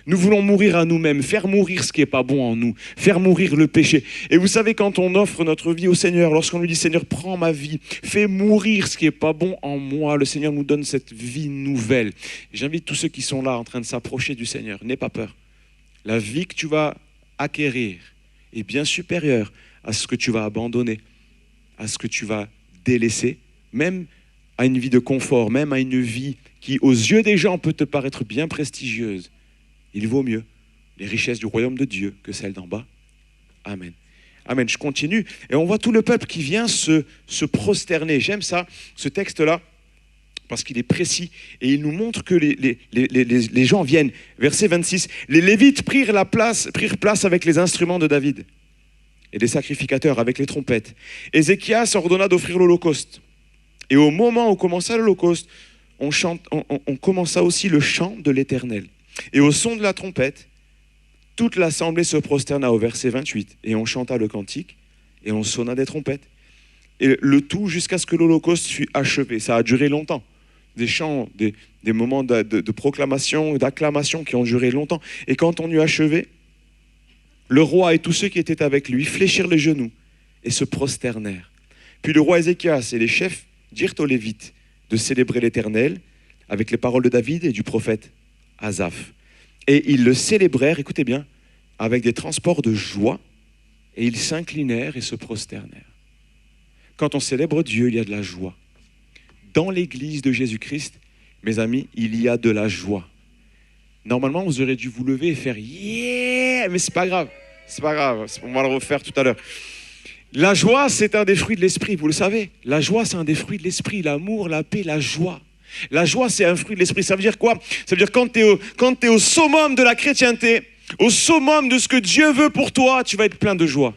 Nous voulons mourir à nous-mêmes, faire mourir ce qui n'est pas bon en nous, faire mourir le péché. Et vous savez, quand on offre notre vie au Seigneur, lorsqu'on lui dit « Seigneur, prends ma vie, fais mourir ce qui n'est pas bon en moi », le Seigneur nous donne cette vie nouvelle. Et j'invite tous ceux qui sont là en train de s'approcher du Seigneur, n'aie pas peur. La vie que tu vas acquérir est bien supérieure à ce que tu vas abandonner, à ce que tu vas délaisser, même à une vie de confort, même à une vie qui, aux yeux des gens, peut te paraître bien prestigieuse. Il vaut mieux les richesses du royaume de Dieu que celles d'en bas. Amen. Amen. Je continue. Et on voit tout le peuple qui vient se prosterner. J'aime ça, ce texte-là, parce qu'il est précis. Et il nous montre que les gens viennent. Verset 26. Les Lévites prirent place avec les instruments de David et les sacrificateurs avec les trompettes. Ézéchias ordonna d'offrir l'holocauste. Et au moment où commença l'holocauste, on commença aussi le chant de l'Éternel. Et au son de la trompette, toute l'assemblée se prosterna au verset 28. Et on chanta le cantique et on sonna des trompettes. Et le tout jusqu'à ce que l'holocauste fût achevé. Ça a duré longtemps. Des chants, des moments de proclamation, d'acclamation qui ont duré longtemps. Et quand on eut achevé, le roi et tous ceux qui étaient avec lui fléchirent les genoux et se prosternèrent. Puis le roi Ézéchias et les chefs dirent aux Lévites de célébrer l'Éternel avec les paroles de David et du prophète Asaph. Et ils le célébrèrent, écoutez bien, avec des transports de joie, et ils s'inclinèrent et se prosternèrent. Quand on célèbre Dieu, il y a de la joie. Dans l'église de Jésus-Christ, mes amis, il y a de la joie. Normalement, vous aurez dû vous lever et faire « Yeah !» Mais c'est pas grave, on va le refaire tout à l'heure. La joie, c'est un des fruits de l'esprit, vous le savez. La joie, c'est un des fruits de l'esprit, l'amour, la paix, la joie. La joie, c'est un fruit de l'esprit. Ça veut dire quoi? Ça veut dire quand tu es au summum de la chrétienté, au summum de ce que Dieu veut pour toi, tu vas être plein de joie.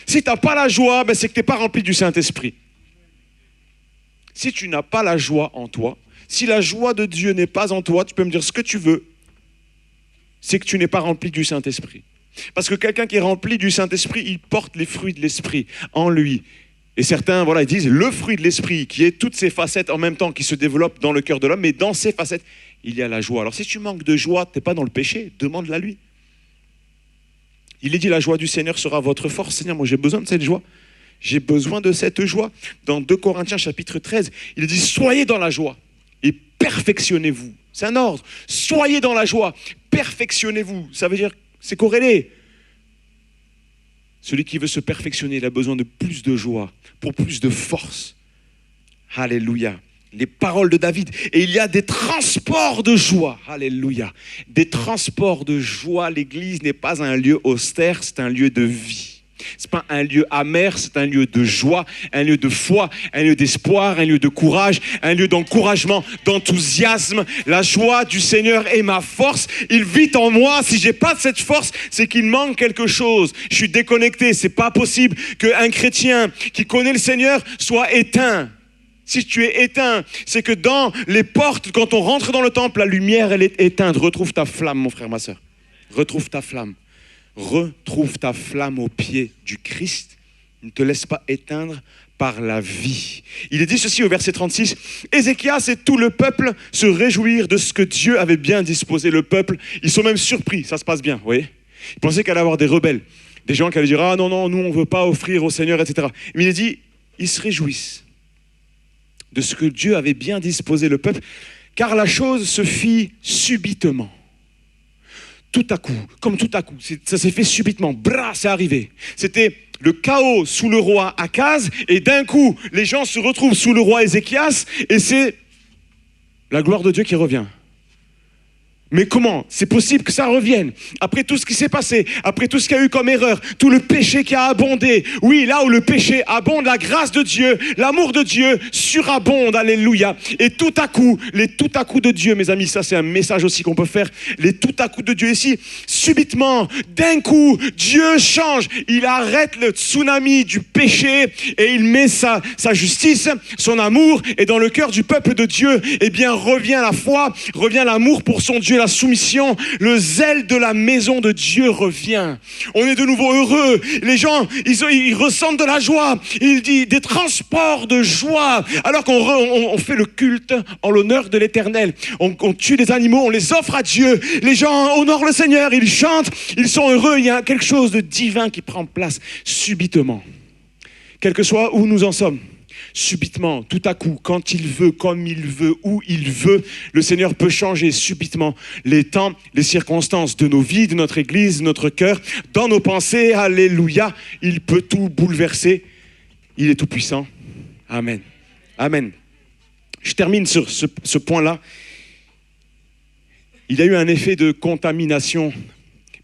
Si tu n'as pas la joie, c'est que tu n'es pas rempli du Saint-Esprit. Si tu n'as pas la joie en toi, si la joie de Dieu n'est pas en toi, tu peux me dire ce que tu veux, c'est que tu n'es pas rempli du Saint-Esprit. Parce que quelqu'un qui est rempli du Saint-Esprit, il porte les fruits de l'Esprit en lui. Et certains, ils disent le fruit de l'Esprit, qui est toutes ces facettes en même temps qui se développent dans le cœur de l'homme, mais dans ces facettes, il y a la joie. Alors si tu manques de joie, tu n'es pas dans le péché, demande-la lui. Il est dit, la joie du Seigneur sera votre force. Seigneur, moi j'ai besoin de cette joie. J'ai besoin de cette joie. Dans 2 Corinthiens chapitre 13, il dit, soyez dans la joie et perfectionnez-vous. C'est un ordre. Soyez dans la joie, perfectionnez-vous. Ça veut dire, c'est corrélé. Celui qui veut se perfectionner, il a besoin de plus de joie, pour plus de force. Alléluia. Les paroles de David. Et il y a des transports de joie. Alléluia. Des transports de joie. L'église n'est pas un lieu austère, c'est un lieu de vie. Ce n'est pas un lieu amer, c'est un lieu de joie, un lieu de foi, un lieu d'espoir, un lieu de courage, un lieu d'encouragement, d'enthousiasme. La joie du Seigneur est ma force. Il vit en moi. Si je n'ai pas cette force, c'est qu'il manque quelque chose. Je suis déconnecté. Ce n'est pas possible qu'un chrétien qui connaît le Seigneur soit éteint. Si tu es éteint, c'est que dans les portes, quand on rentre dans le temple, la lumière, elle est éteinte. Retrouve ta flamme, mon frère, ma soeur. Retrouve ta flamme. Retrouve ta flamme au pied du Christ. Ne te laisse pas éteindre par la vie. Il est dit ceci au verset 36. Ézéchias et tout le peuple se réjouirent de ce que Dieu avait bien disposé. Le peuple, ils sont même surpris. Ça se passe bien, vous voyez. Ils pensaient qu'il allait y avoir des rebelles. Des gens qui allaient dire, ah non, nous on ne veut pas offrir au Seigneur, etc. Mais il est dit, ils se réjouissent de ce que Dieu avait bien disposé le peuple, car la chose se fit subitement. Tout à coup, comme tout à coup, ça s'est fait subitement, c'est arrivé. C'était le chaos sous le roi Akaz, et d'un coup, les gens se retrouvent sous le roi Ézéchias, et c'est la gloire de Dieu qui revient. Mais comment? C'est possible que ça revienne. Après tout ce qui s'est passé, après tout ce qu'il y a eu comme erreur, tout le péché qui a abondé. Oui, là où le péché abonde, la grâce de Dieu, l'amour de Dieu surabonde. Alléluia. Et tout à coup, les tout à coup de Dieu, mes amis, ça c'est un message aussi qu'on peut faire. Les tout à coup de Dieu ici, subitement, d'un coup, Dieu change. Il arrête le tsunami du péché et il met sa justice, son amour. Et dans le cœur du peuple de Dieu, eh bien, revient la foi, revient l'amour pour son Dieu, la soumission, le zèle de la maison de Dieu revient. On est de nouveau heureux. Les gens, ils ressentent de la joie. Il dit des transports de joie. Alors qu'on fait le culte en l'honneur de l'Éternel. On tue des animaux, on les offre à Dieu. Les gens honorent le Seigneur, ils chantent, ils sont heureux. Il y a quelque chose de divin qui prend place subitement. Quel que soit où nous en sommes. Subitement, tout à coup, quand il veut, comme il veut, où il veut, le Seigneur peut changer subitement les temps, les circonstances de nos vies, de notre église, de notre cœur, dans nos pensées. Alléluia. Il peut tout bouleverser. Il est tout puissant. Amen. Amen. Je termine sur ce point-là. Il y a eu un effet de contamination,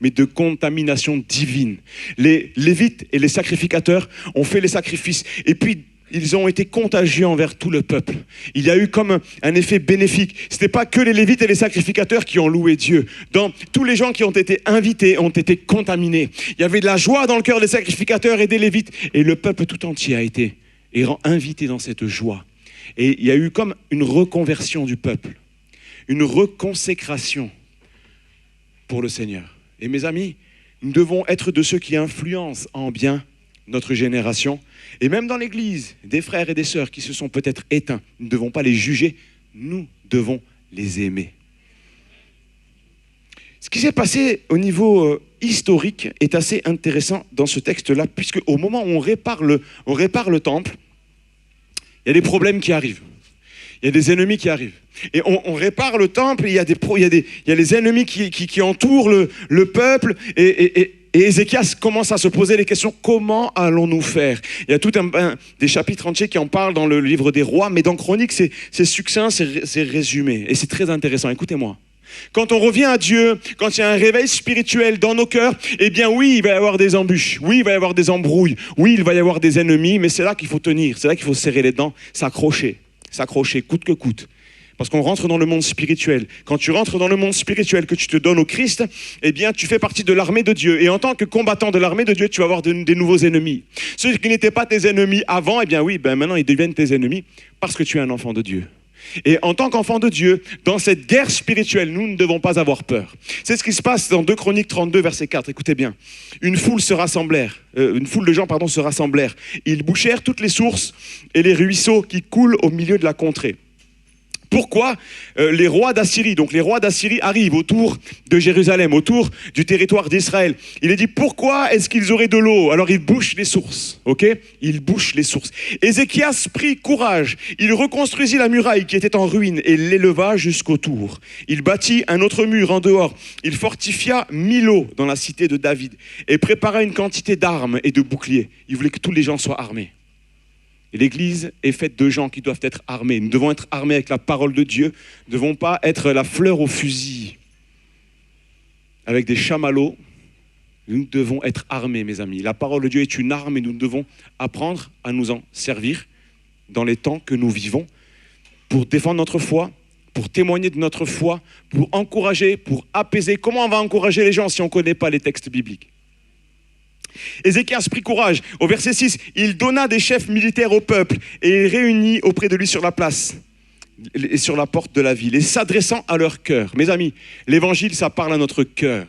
mais de contamination divine. Les Lévites et les sacrificateurs ont fait les sacrifices. Et puis, ils ont été contagieux envers tout le peuple. Il y a eu comme un effet bénéfique. Ce n'était pas que les Lévites et les sacrificateurs qui ont loué Dieu. Tous les gens qui ont été invités ont été contaminés. Il y avait de la joie dans le cœur des sacrificateurs et des Lévites. Et le peuple tout entier a été invité dans cette joie. Et il y a eu comme une reconversion du peuple. Une reconsécration pour le Seigneur. Et mes amis, nous devons être de ceux qui influencent en bien notre génération. Et même dans l'église, des frères et des sœurs qui se sont peut-être éteints, nous ne devons pas les juger, nous devons les aimer. Ce qui s'est passé au niveau historique est assez intéressant dans ce texte-là, puisque au moment où on répare le temple, il y a des problèmes qui arrivent. Il y a des ennemis qui arrivent. Et on répare le temple, et il y a les ennemis qui entourent le peuple, et Ézéchias commence à se poser les questions, comment allons-nous faire? Il y a tout des chapitres entiers qui en parlent dans le livre des rois, mais dans Chroniques, c'est succinct, c'est résumé. Et c'est très intéressant, écoutez-moi. Quand on revient à Dieu, quand il y a un réveil spirituel dans nos cœurs, eh bien oui, il va y avoir des embûches, oui, il va y avoir des embrouilles, oui, il va y avoir des ennemis, mais c'est là qu'il faut tenir, c'est là qu'il faut serrer les dents, s'accrocher coûte que coûte. Parce qu'on rentre dans le monde spirituel. Quand tu rentres dans le monde spirituel, que tu te donnes au Christ, eh bien, tu fais partie de l'armée de Dieu. Et en tant que combattant de l'armée de Dieu, tu vas avoir des nouveaux ennemis. Ceux qui n'étaient pas tes ennemis avant, eh bien oui, maintenant ils deviennent tes ennemis parce que tu es un enfant de Dieu. Et en tant qu'enfant de Dieu, dans cette guerre spirituelle, nous ne devons pas avoir peur. C'est ce qui se passe dans 2 Chroniques 32, verset 4. Écoutez bien. Une foule de gens se rassemblèrent. Ils bouchèrent toutes les sources et les ruisseaux qui coulent au milieu de la contrée. Pourquoi les rois d'Assyrie, donc les rois d'Assyrie arrivent autour de Jérusalem, autour du territoire d'Israël. Il est dit, pourquoi est-ce qu'ils auraient de l'eau? Alors ils bouchent les sources, ok? Ils bouchent les sources. Ézéchias prit courage, il reconstruisit la muraille qui était en ruine et l'éleva jusqu'au tour. Il bâtit un autre mur en dehors, il fortifia Milo dans la cité de David et prépara une quantité d'armes et de boucliers. Il voulait que tous les gens soient armés. Et l'Église est faite de gens qui doivent être armés. Nous devons être armés avec la parole de Dieu. Nous ne devons pas être la fleur au fusil avec des chamallows. Nous devons être armés, mes amis. La parole de Dieu est une arme et nous devons apprendre à nous en servir dans les temps que nous vivons pour défendre notre foi, pour témoigner de notre foi, pour encourager, pour apaiser. Comment on va encourager les gens si on ne connaît pas les textes bibliques? Ézéchias prit courage. Au verset 6, il donna des chefs militaires au peuple et il réunit auprès de lui sur la place et sur la porte de la ville et s'adressant à leur cœur. Mes amis, l'évangile, ça parle à notre cœur.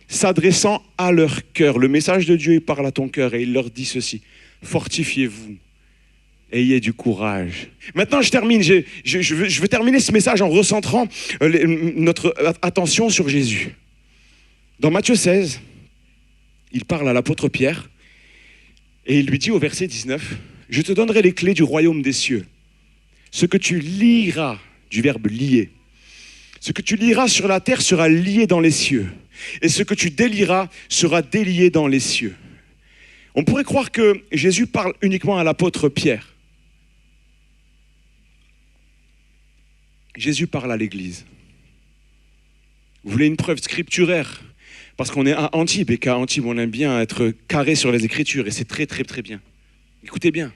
S'adressant à leur cœur. Le message de Dieu, il parle à ton cœur et il leur dit ceci. Fortifiez-vous. Ayez du courage. Maintenant, je termine. Je veux terminer ce message en recentrant notre attention sur Jésus. Dans Matthieu 16, il parle à l'apôtre Pierre et il lui dit au verset 19, « Je te donnerai les clés du royaume des cieux. Ce que tu lieras, du verbe lier, ce que tu lieras sur la terre sera lié dans les cieux. Et ce que tu délieras sera délié dans les cieux. » On pourrait croire que Jésus parle uniquement à l'apôtre Pierre. Jésus parle à l'Église. Vous voulez une preuve scripturaire? Parce qu'on est à Antibes et qu'à Antibes, on aime bien être carré sur les Écritures et c'est très, très, très bien. Écoutez bien.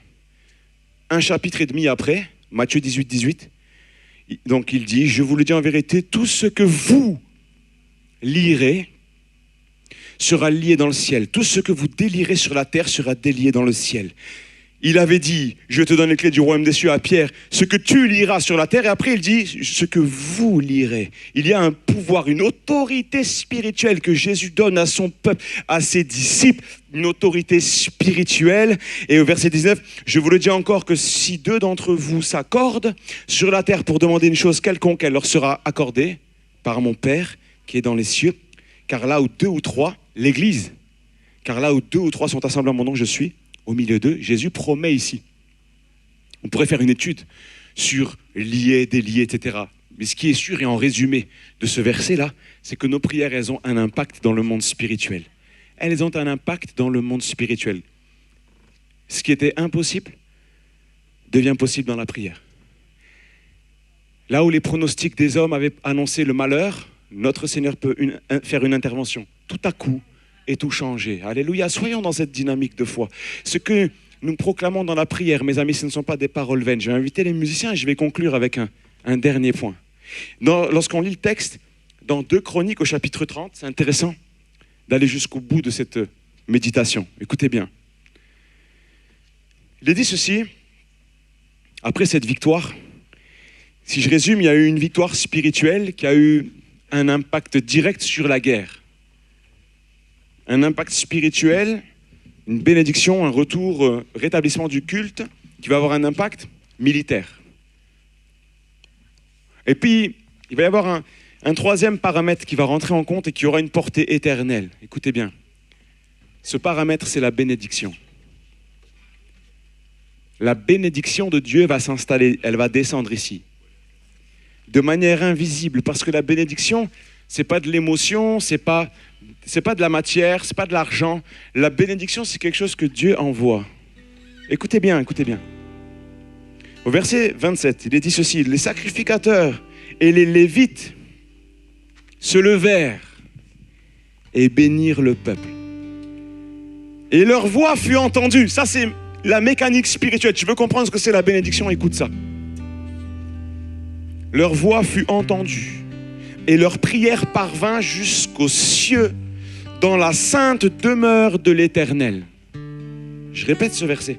Un chapitre et demi après, Matthieu 18, 18, donc il dit, « Je vous le dis en vérité, tout ce que vous lirez sera lié dans le ciel. Tout ce que vous délirez sur la terre sera délié dans le ciel. » Il avait dit, je te donne les clés du royaume des cieux à Pierre, ce que tu liras sur la terre. Et après, il dit, ce que vous lirez. Il y a un pouvoir, une autorité spirituelle que Jésus donne à son peuple, à ses disciples, une autorité spirituelle. Et au verset 19, je vous le dis encore que si 2 d'entre vous s'accordent sur la terre pour demander une chose quelconque, elle leur sera accordée par mon Père qui est dans les cieux. Car là où 2 ou 3, l'Église, car là où 2 ou 3 sont assemblés en mon nom, je suis au milieu d'eux. Jésus promet ici. On pourrait faire une étude sur lier, délier, etc. Mais ce qui est sûr et en résumé de ce verset-là, c'est que nos prières, elles ont un impact dans le monde spirituel. Elles ont un impact dans le monde spirituel. Ce qui était impossible devient possible dans la prière. Là où les pronostics des hommes avaient annoncé le malheur, notre Seigneur peut faire une intervention. Tout à coup, et tout changer. Alléluia, soyons dans cette dynamique de foi. Ce que nous proclamons dans la prière, mes amis, ce ne sont pas des paroles vaines. Je vais inviter les musiciens et je vais conclure avec un dernier point. Lorsqu'on lit le texte, dans 2 Chroniques au chapitre 30, c'est intéressant d'aller jusqu'au bout de cette méditation. Écoutez bien. Il est dit ceci, après cette victoire, si je résume, il y a eu une victoire spirituelle qui a eu un impact direct sur la guerre. Un impact spirituel, une bénédiction, un retour, rétablissement du culte qui va avoir un impact militaire. Et puis, il va y avoir un troisième paramètre qui va rentrer en compte et qui aura une portée éternelle. Écoutez bien. Ce paramètre, c'est la bénédiction. La bénédiction de Dieu va s'installer, elle va descendre ici. De manière invisible, parce que la bénédiction, c'est pas de l'émotion, c'est pas de la matière, c'est pas de l'argent. La bénédiction, c'est quelque chose que Dieu envoie. Écoutez bien, écoutez bien. Au verset 27, il est dit ceci, les sacrificateurs et les lévites se levèrent et bénirent le peuple. Et leur voix fut entendue. Ça, c'est la mécanique spirituelle. Tu veux comprendre ce que c'est la bénédiction? Écoute ça. leur voix fut entendue et leur prière parvint jusqu'aux cieux dans la sainte demeure de l'Éternel. Je répète ce verset.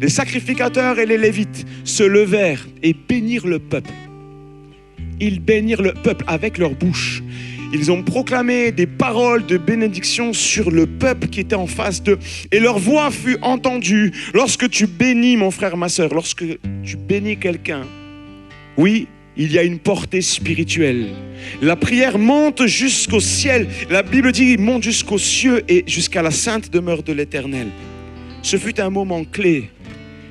Les sacrificateurs et les Lévites se levèrent et bénirent le peuple. Ils bénirent le peuple avec leur bouche. Ils ont proclamé des paroles de bénédiction sur le peuple qui était en face d'eux. Et leur voix fut entendue. Lorsque tu bénis, mon frère, ma sœur, lorsque tu bénis quelqu'un, oui, il y a une portée spirituelle. La prière monte jusqu'au ciel. La Bible dit, il monte jusqu'aux cieux et jusqu'à la sainte demeure de l'Éternel. Ce fut un moment clé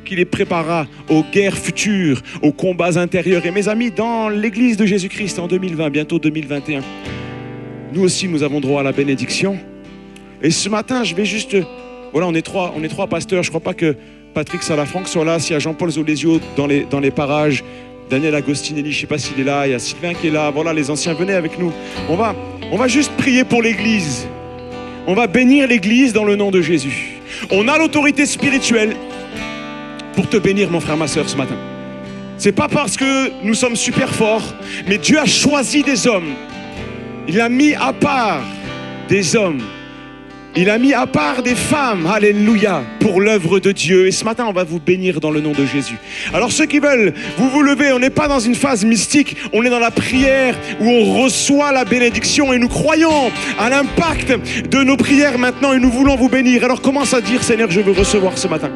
qui les prépara aux guerres futures, aux combats intérieurs. Et mes amis, dans l'église de Jésus-Christ en 2020, bientôt 2021, nous aussi, nous avons droit à la bénédiction. Et ce matin, je vais juste... Voilà, on est trois pasteurs. Je ne crois pas que Patrick Salafranc soit là. S'il y a Jean-Paul Zolesio dans les parages, Daniel Agostinelli, je ne sais pas s'il est là. Il y a Sylvain qui est là. Voilà, les anciens, venez avec nous. On va juste prier pour l'église. On va bénir l'église dans le nom de Jésus. On a l'autorité spirituelle pour te bénir, mon frère, ma sœur, ce matin. C'est pas parce que nous sommes super forts, mais Dieu a choisi des hommes. Il a mis à part des hommes. Il a mis à part des femmes, alléluia, pour l'œuvre de Dieu. Et ce matin, on va vous bénir dans le nom de Jésus. Alors ceux qui veulent, vous levez. On n'est pas dans une phase mystique, on est dans la prière où on reçoit la bénédiction. Et nous croyons à l'impact de nos prières maintenant et nous voulons vous bénir. Alors commence à dire, Seigneur, je veux recevoir ce matin.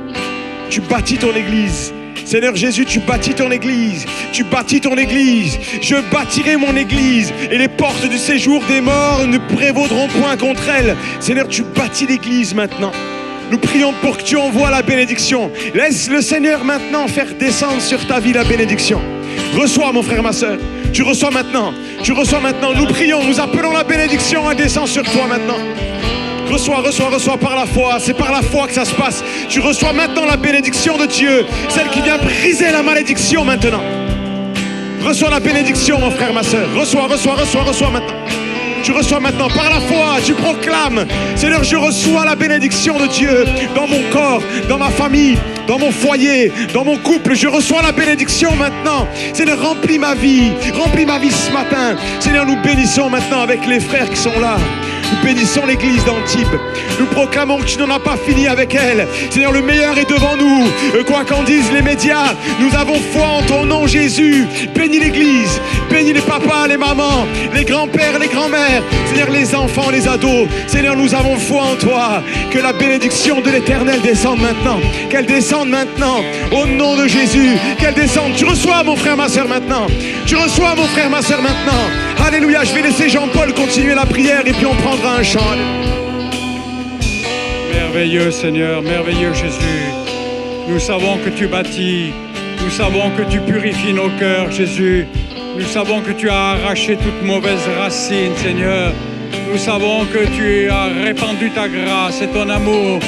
Tu bâtis ton église. Seigneur Jésus, tu bâtis ton église. Tu bâtis ton église. Je bâtirai mon église. Et les portes du séjour des morts ne prévaudront point contre elle. Seigneur, tu bâtis l'église maintenant. Nous prions pour que tu envoies la bénédiction. Laisse le Seigneur maintenant faire descendre sur ta vie la bénédiction. Reçois, mon frère, ma soeur. Tu reçois maintenant. Tu reçois maintenant. Nous prions, nous appelons la bénédiction à descendre sur toi maintenant. Reçois par la foi. C'est par la foi que ça se passe. Tu reçois maintenant la bénédiction de Dieu. Celle qui vient briser la malédiction maintenant. Reçois la bénédiction, mon frère, ma soeur. Reçois maintenant. Tu reçois maintenant par la foi. Tu proclames. Seigneur, je reçois la bénédiction de Dieu dans mon corps, dans ma famille, dans mon foyer, dans mon couple. Je reçois la bénédiction maintenant. Seigneur, remplis ma vie ce matin. Seigneur, nous bénissons maintenant avec les frères qui sont là. Nous bénissons l'église d'Antibes. Nous proclamons que tu n'en as pas fini avec elle. Seigneur, le meilleur est devant nous. Quoi qu'en disent les médias, nous avons foi en ton nom, Jésus. Bénis l'église. Bénis les papas, les mamans, les grands-pères, les grands-mères. Seigneur, les enfants, les ados. Seigneur, nous avons foi en toi. Que la bénédiction de l'Éternel descende maintenant. Qu'elle descende maintenant. Au nom de Jésus. Qu'elle descende. Tu reçois, mon frère, ma soeur, maintenant. Tu reçois, mon frère, ma soeur, maintenant. Alléluia. Je vais laisser Jean-Paul continuer la prière et puis on prendra un chant. Merveilleux Seigneur, merveilleux Jésus. Nous savons que tu bâtis, nous savons que tu purifies nos cœurs, Jésus. Nous savons que tu as arraché toute mauvaise racine, Seigneur. Nous savons que tu as répandu ta grâce et ton amour.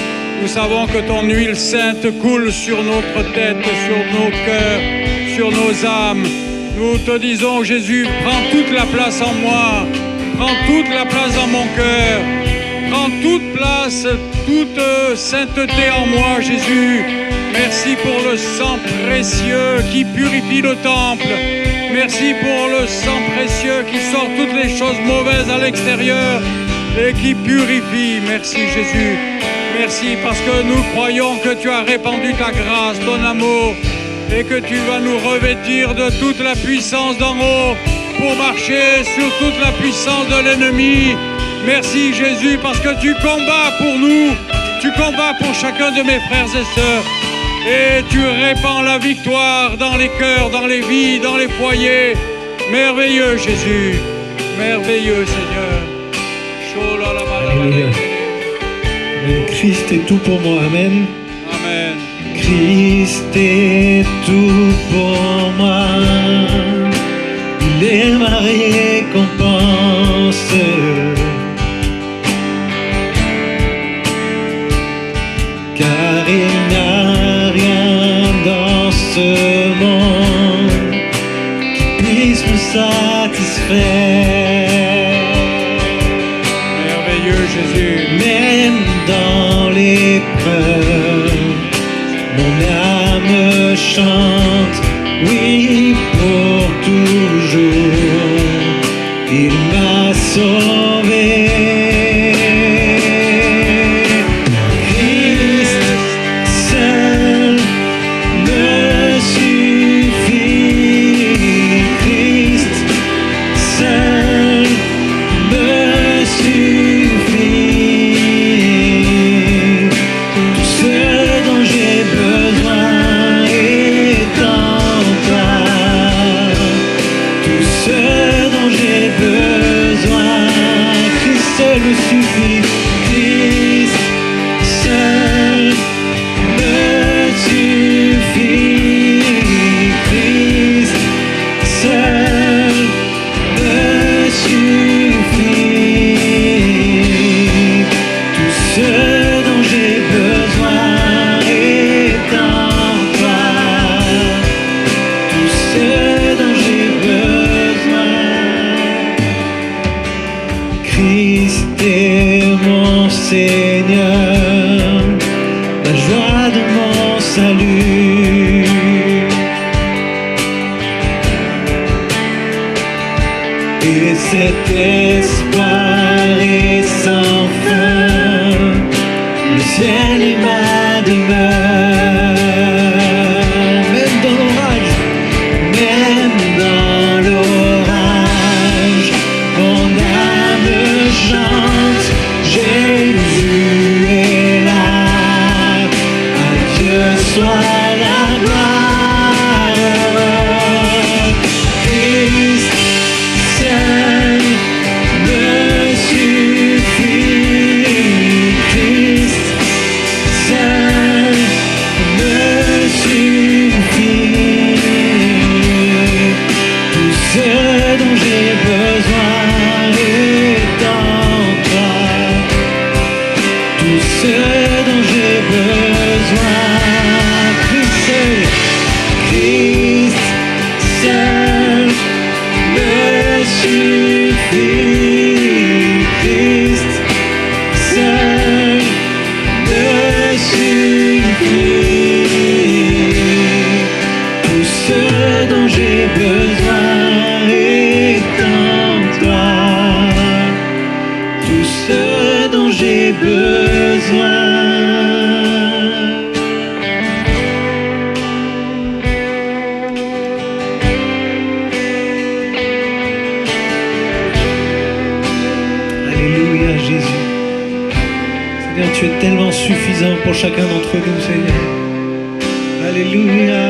Nous savons que ton huile sainte coule sur notre tête, sur nos cœurs, sur nos âmes. Nous te disons, Jésus, prends toute la place en moi. Prends toute la place dans mon cœur. Prends toute place, toute sainteté en moi, Jésus. Merci pour le sang précieux qui purifie le temple. Merci pour le sang précieux qui sort toutes les choses mauvaises à l'extérieur et qui purifie. Merci, Jésus. Merci parce que nous croyons que tu as répandu ta grâce, ton amour et que tu vas nous revêtir de toute la puissance d'en haut pour marcher sur toute la puissance de l'ennemi. Merci Jésus parce que tu combats pour nous, tu combats pour chacun de mes frères et sœurs et tu répands la victoire dans les cœurs, dans les vies, dans les foyers. Merveilleux Jésus, merveilleux Seigneur. Alléluia. Amen. Christ est tout pour moi, amen. Amen. Christ est tout pour moi. Il est ma récompense. Car il n'y a rien dans ce monde qui puisse me satisfaire. Merveilleux Jésus. Même dans l'épreuve, mon âme chante, oui, pour tout la joie de mon salut. Et cet espoir est sans fin, le ciel est ma demeure. Même dans l'orage, mon âme chante, Jésus est là. À Dieu soit la gloire. Christ seul me suffit. Christ seul me suffit. Tout ce dont j'ai besoin est en toi. Tout ce dont j'ai besoin, Christ seul me suffit. Christ seul me suffit. Tout ce dont j'ai besoin est en toi. Tout ce dont j'ai besoin. Alléluia Jésus. Seigneur, tu es tellement suffisant pour chacun d'entre nous, Seigneur. Alléluia.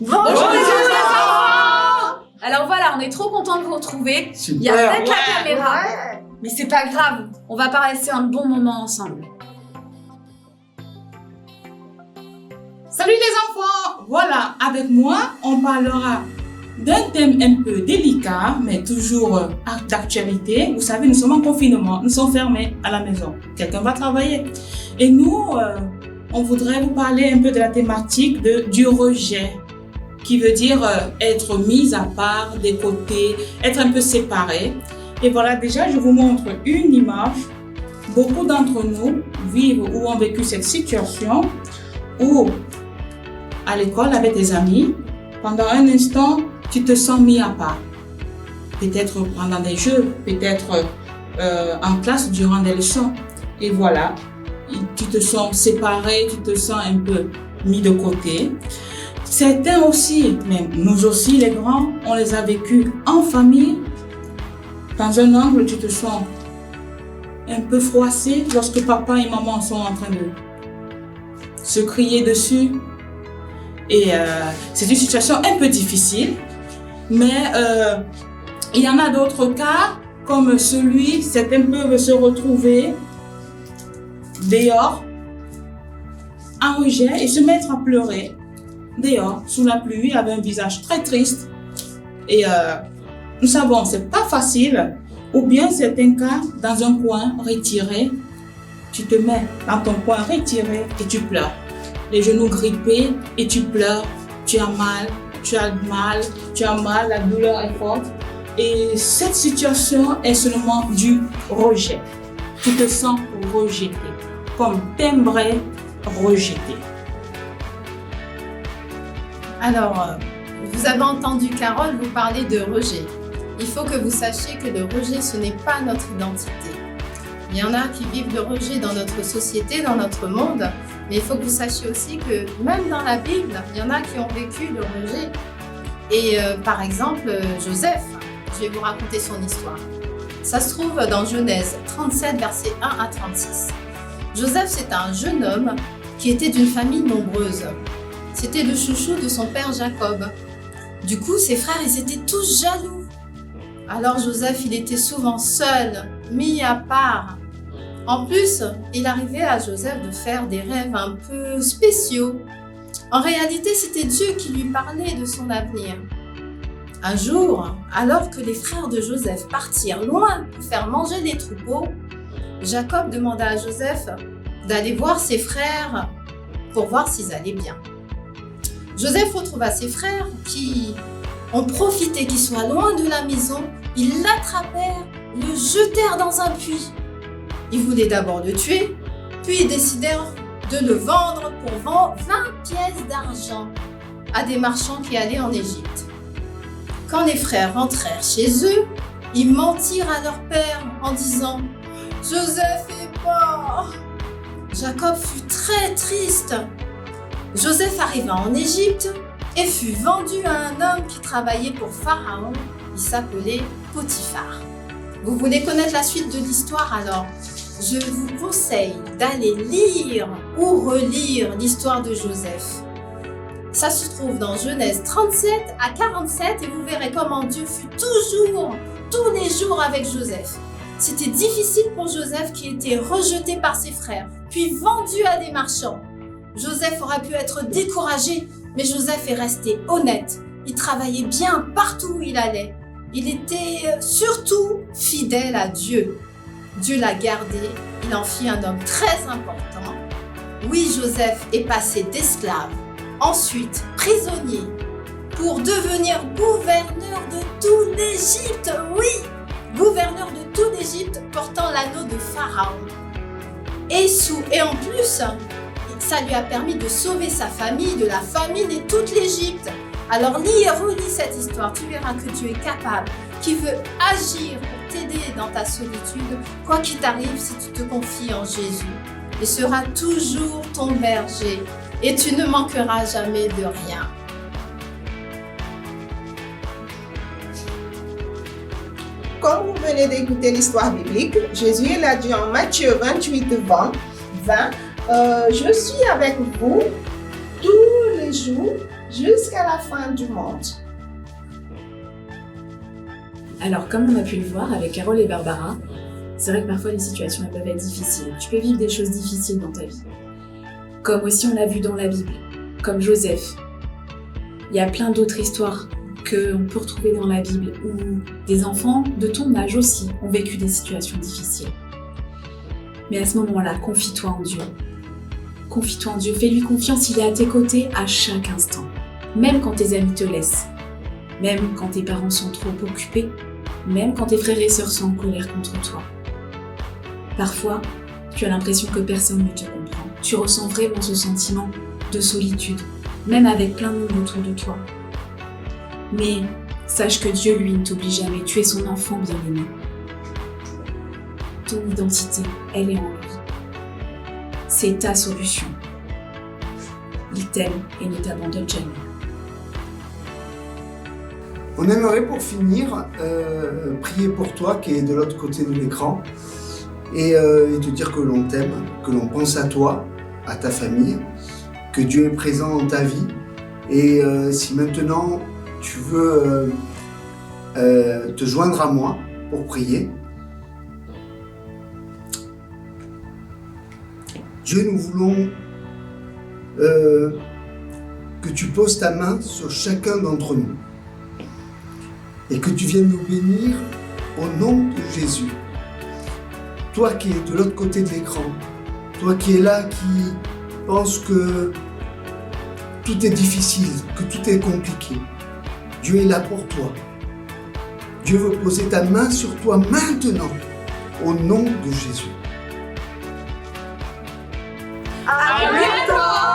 Bonjour les enfants. Alors voilà, on est trop contents de vous retrouver. Il y a peut-être la caméra, mais c'est pas grave. On va passer un bon moment ensemble. Salut les enfants! Voilà, avec moi, on parlera d'un thème un peu délicat, mais toujours d'actualité. Vous savez, nous sommes en confinement, nous sommes fermés à la maison. Quelqu'un va travailler. Et nous, on voudrait vous parler un peu de la thématique du rejet, qui veut dire être mis à part, des côtés, être un peu séparé. Et voilà, déjà, je vous montre une image. Beaucoup d'entre nous vivent ou ont vécu cette situation où, à l'école avec tes amis, pendant un instant, tu te sens mis à part. Peut-être pendant des jeux, peut-être en classe durant des leçons. Et voilà, tu te sens séparé, tu te sens un peu mis de côté. Certains aussi, même nous aussi les grands, on les a vécus en famille. Dans un angle, tu te sens un peu froissé lorsque papa et maman sont en train de se crier dessus. Et c'est une situation un peu difficile, mais il y en a d'autres cas, comme celui, certains peuvent se retrouver dehors, en rejet, et se mettre à pleurer, dehors, sous la pluie, avec un visage très triste. Et nous savons, c'est pas facile, ou bien certains cas, dans un coin retiré, tu te mets dans ton coin retiré et tu pleures. Les genoux grippés et tu pleures, tu as mal, la douleur est forte. Et cette situation est seulement du rejet. Tu te sens rejeté, comme timbré, rejeté. Alors, vous avez entendu Carole vous parler de rejet. Il faut que vous sachiez que le rejet, ce n'est pas notre identité. Il y en a qui vivent le rejet dans notre société, dans notre monde, mais il faut que vous sachiez aussi que même dans la Bible, il y en a qui ont vécu le rejet. Et par exemple, Joseph, je vais vous raconter son histoire. Ça se trouve dans Genèse 37, versets 1 à 36. Joseph, c'est un jeune homme qui était d'une famille nombreuse. C'était le chouchou de son père Jacob. Du coup, ses frères, ils étaient tous jaloux. Alors Joseph, il était souvent seul, mis à part. En plus, il arrivait à Joseph de faire des rêves un peu spéciaux. En réalité, c'était Dieu qui lui parlait de son avenir. Un jour, alors que les frères de Joseph partirent loin pour faire manger les troupeaux, Jacob demanda à Joseph d'aller voir ses frères pour voir s'ils allaient bien. Joseph retrouva ses frères qui ont profité qu'il soit loin de la maison. Ils l'attrapèrent, le jetèrent dans un puits. Ils voulaient d'abord le tuer, puis ils décidèrent de le vendre pour 20 pièces d'argent à des marchands qui allaient en Égypte. Quand les frères rentrèrent chez eux, ils mentirent à leur père en disant « Joseph est mort !» Jacob fut très triste. Joseph arriva en Égypte et fut vendu à un homme qui travaillait pour Pharaon. Il s'appelait Potiphar. Vous voulez connaître la suite de l'histoire alors? Je vous conseille d'aller lire ou relire l'histoire de Joseph. Ça se trouve dans Genèse 37 à 47 et vous verrez comment Dieu fut toujours, tous les jours avec Joseph. C'était difficile pour Joseph qui était rejeté par ses frères, puis vendu à des marchands. Joseph aurait pu être découragé, mais Joseph est resté honnête. Il travaillait bien partout où il allait. Il était surtout fidèle à Dieu. Dieu l'a gardé, il en fit un homme très important. Oui, Joseph est passé d'esclave, ensuite prisonnier, pour devenir gouverneur de tout l'Égypte. Oui, gouverneur de tout l'Égypte portant l'anneau de Pharaon. Et en plus, ça lui a permis de sauver sa famille de la famine et toute l'Égypte. Alors lis et relis cette histoire, tu verras que Dieu est capable, qui veut agir pour t'aider dans ta solitude, quoi qu'il t'arrive si tu te confies en Jésus. Il sera toujours ton berger et tu ne manqueras jamais de rien. Comme vous venez d'écouter l'histoire biblique, Jésus l'a dit en Matthieu 28, 20, je suis avec vous tous les jours jusqu'à la fin du monde. Alors, comme on a pu le voir avec Carole et Barbara, c'est vrai que parfois les situations elles peuvent être difficiles. Tu peux vivre des choses difficiles dans ta vie. Comme aussi on l'a vu dans la Bible, comme Joseph. Il y a plein d'autres histoires qu'on peut retrouver dans la Bible où des enfants de ton âge aussi ont vécu des situations difficiles. Mais à ce moment-là, confie-toi en Dieu. Confie-toi en Dieu, fais-lui confiance, il est à tes côtés à chaque instant. Même quand tes amis te laissent, même quand tes parents sont trop occupés, même quand tes frères et sœurs sont en colère contre toi. Parfois, tu as l'impression que personne ne te comprend. Tu ressens vraiment ce sentiment de solitude, même avec plein de monde autour de toi. Mais sache que Dieu, lui, ne t'oublie jamais. Tu es son enfant bien-aimé. Ton identité, elle est en lui. C'est ta solution. Il t'aime et ne t'abandonne jamais. On aimerait pour finir prier pour toi qui est de l'autre côté de l'écran et te dire que l'on t'aime, que l'on pense à toi, à ta famille, que Dieu est présent dans ta vie et si maintenant tu veux te joindre à moi pour prier, Dieu, nous voulons que tu poses ta main sur chacun d'entre nous et que tu viennes nous bénir au nom de Jésus. Toi qui es de l'autre côté de l'écran, toi qui es là, qui pense que tout est difficile, que tout est compliqué, Dieu est là pour toi. Dieu veut poser ta main sur toi maintenant, au nom de Jésus. À bientôt!